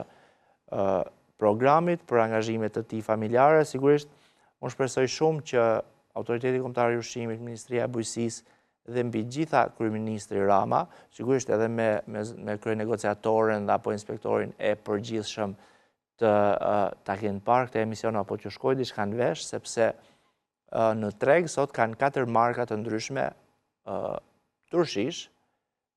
programit për angazhimet të tij familjare. Sigurisht, unë shpresoj shumë që Autoriteti Kombëtar i Ushqimit, Ministria e Bujqësisë dhe mbi gjitha kryeministri Rama, sigurisht edhe me kryenegociatorin dhe apo inspektorin e përgjithshëm ta kenë parë këtë emision apo që shkojë diçka në vesh, sepse në treg sot kanë 4 marka të ndryshme turshish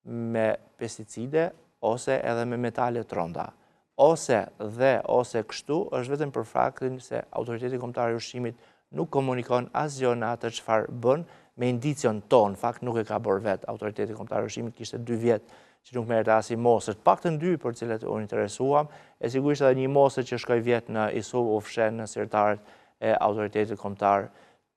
me pesticide ose edhe me metale tronda. Ose kështu është vetëm për faktin se Autoriteti Kombëtar i Ushqimit nuk komunikon asgjë në atë çfarë bën me indicion ton. Fakt nuk e ka bërë vet Autoriteti Kombëtar i Ushqimit, kishte 2 vjet që nuk merrte as i mosër, paktën 2 për të cilat u interesuam, e sigurisht edhe një mosër që shkoi vjet në ISU u fshen në sirtarët e Autoritetit Kombëtar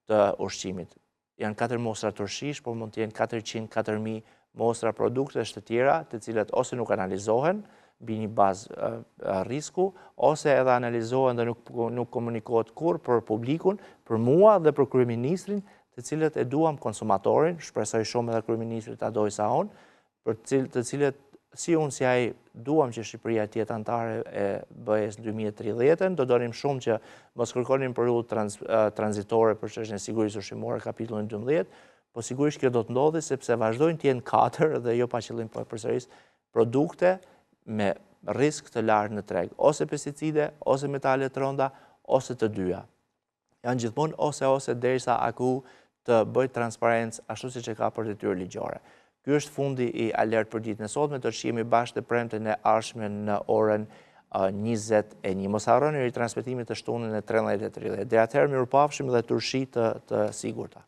të Ushqimit. Janë 4 mostra turshish, por mund të jenë 400-4.000 mostra produktesh të tjera, të cilat ose nuk analizohen mbi një bazë risku, ose edhe analizohen dhe nuk komunikohet kur për publikun, për mua dhe për kryeministrin, të cilët e duam konsumatorin, shpresoj shumë edhe kryeministri ta dojë sa unë, për të cilët si unë si ai duam që Shqipëria të jetë anëtare e BE-s 2030, do donim shumë që mos kërkonin periudhë tranzitore për çështjen e sigurisë ushqimore kapitullin 12, po sigurisht kjo do të ndodhi sepse vazhdojnë të jenë 4 dhe jo pa qëllim përsëris produkte me risk të lartë në treg, ose pesticide, ose metale tronda, ose të dyja. Janë gjithmonë ose derisa AKU të bëjë transparencë ashtu siç e ka për detyrë ligjore. Ky është fundi i alert për ditën e sotme, do të shihemi bashkë të premten e ardhshme në orën 21. Mos harroni ritransmetimin të shtunën e 13:30. Deri atëherë mirupafshim dhe turshi të sigurta.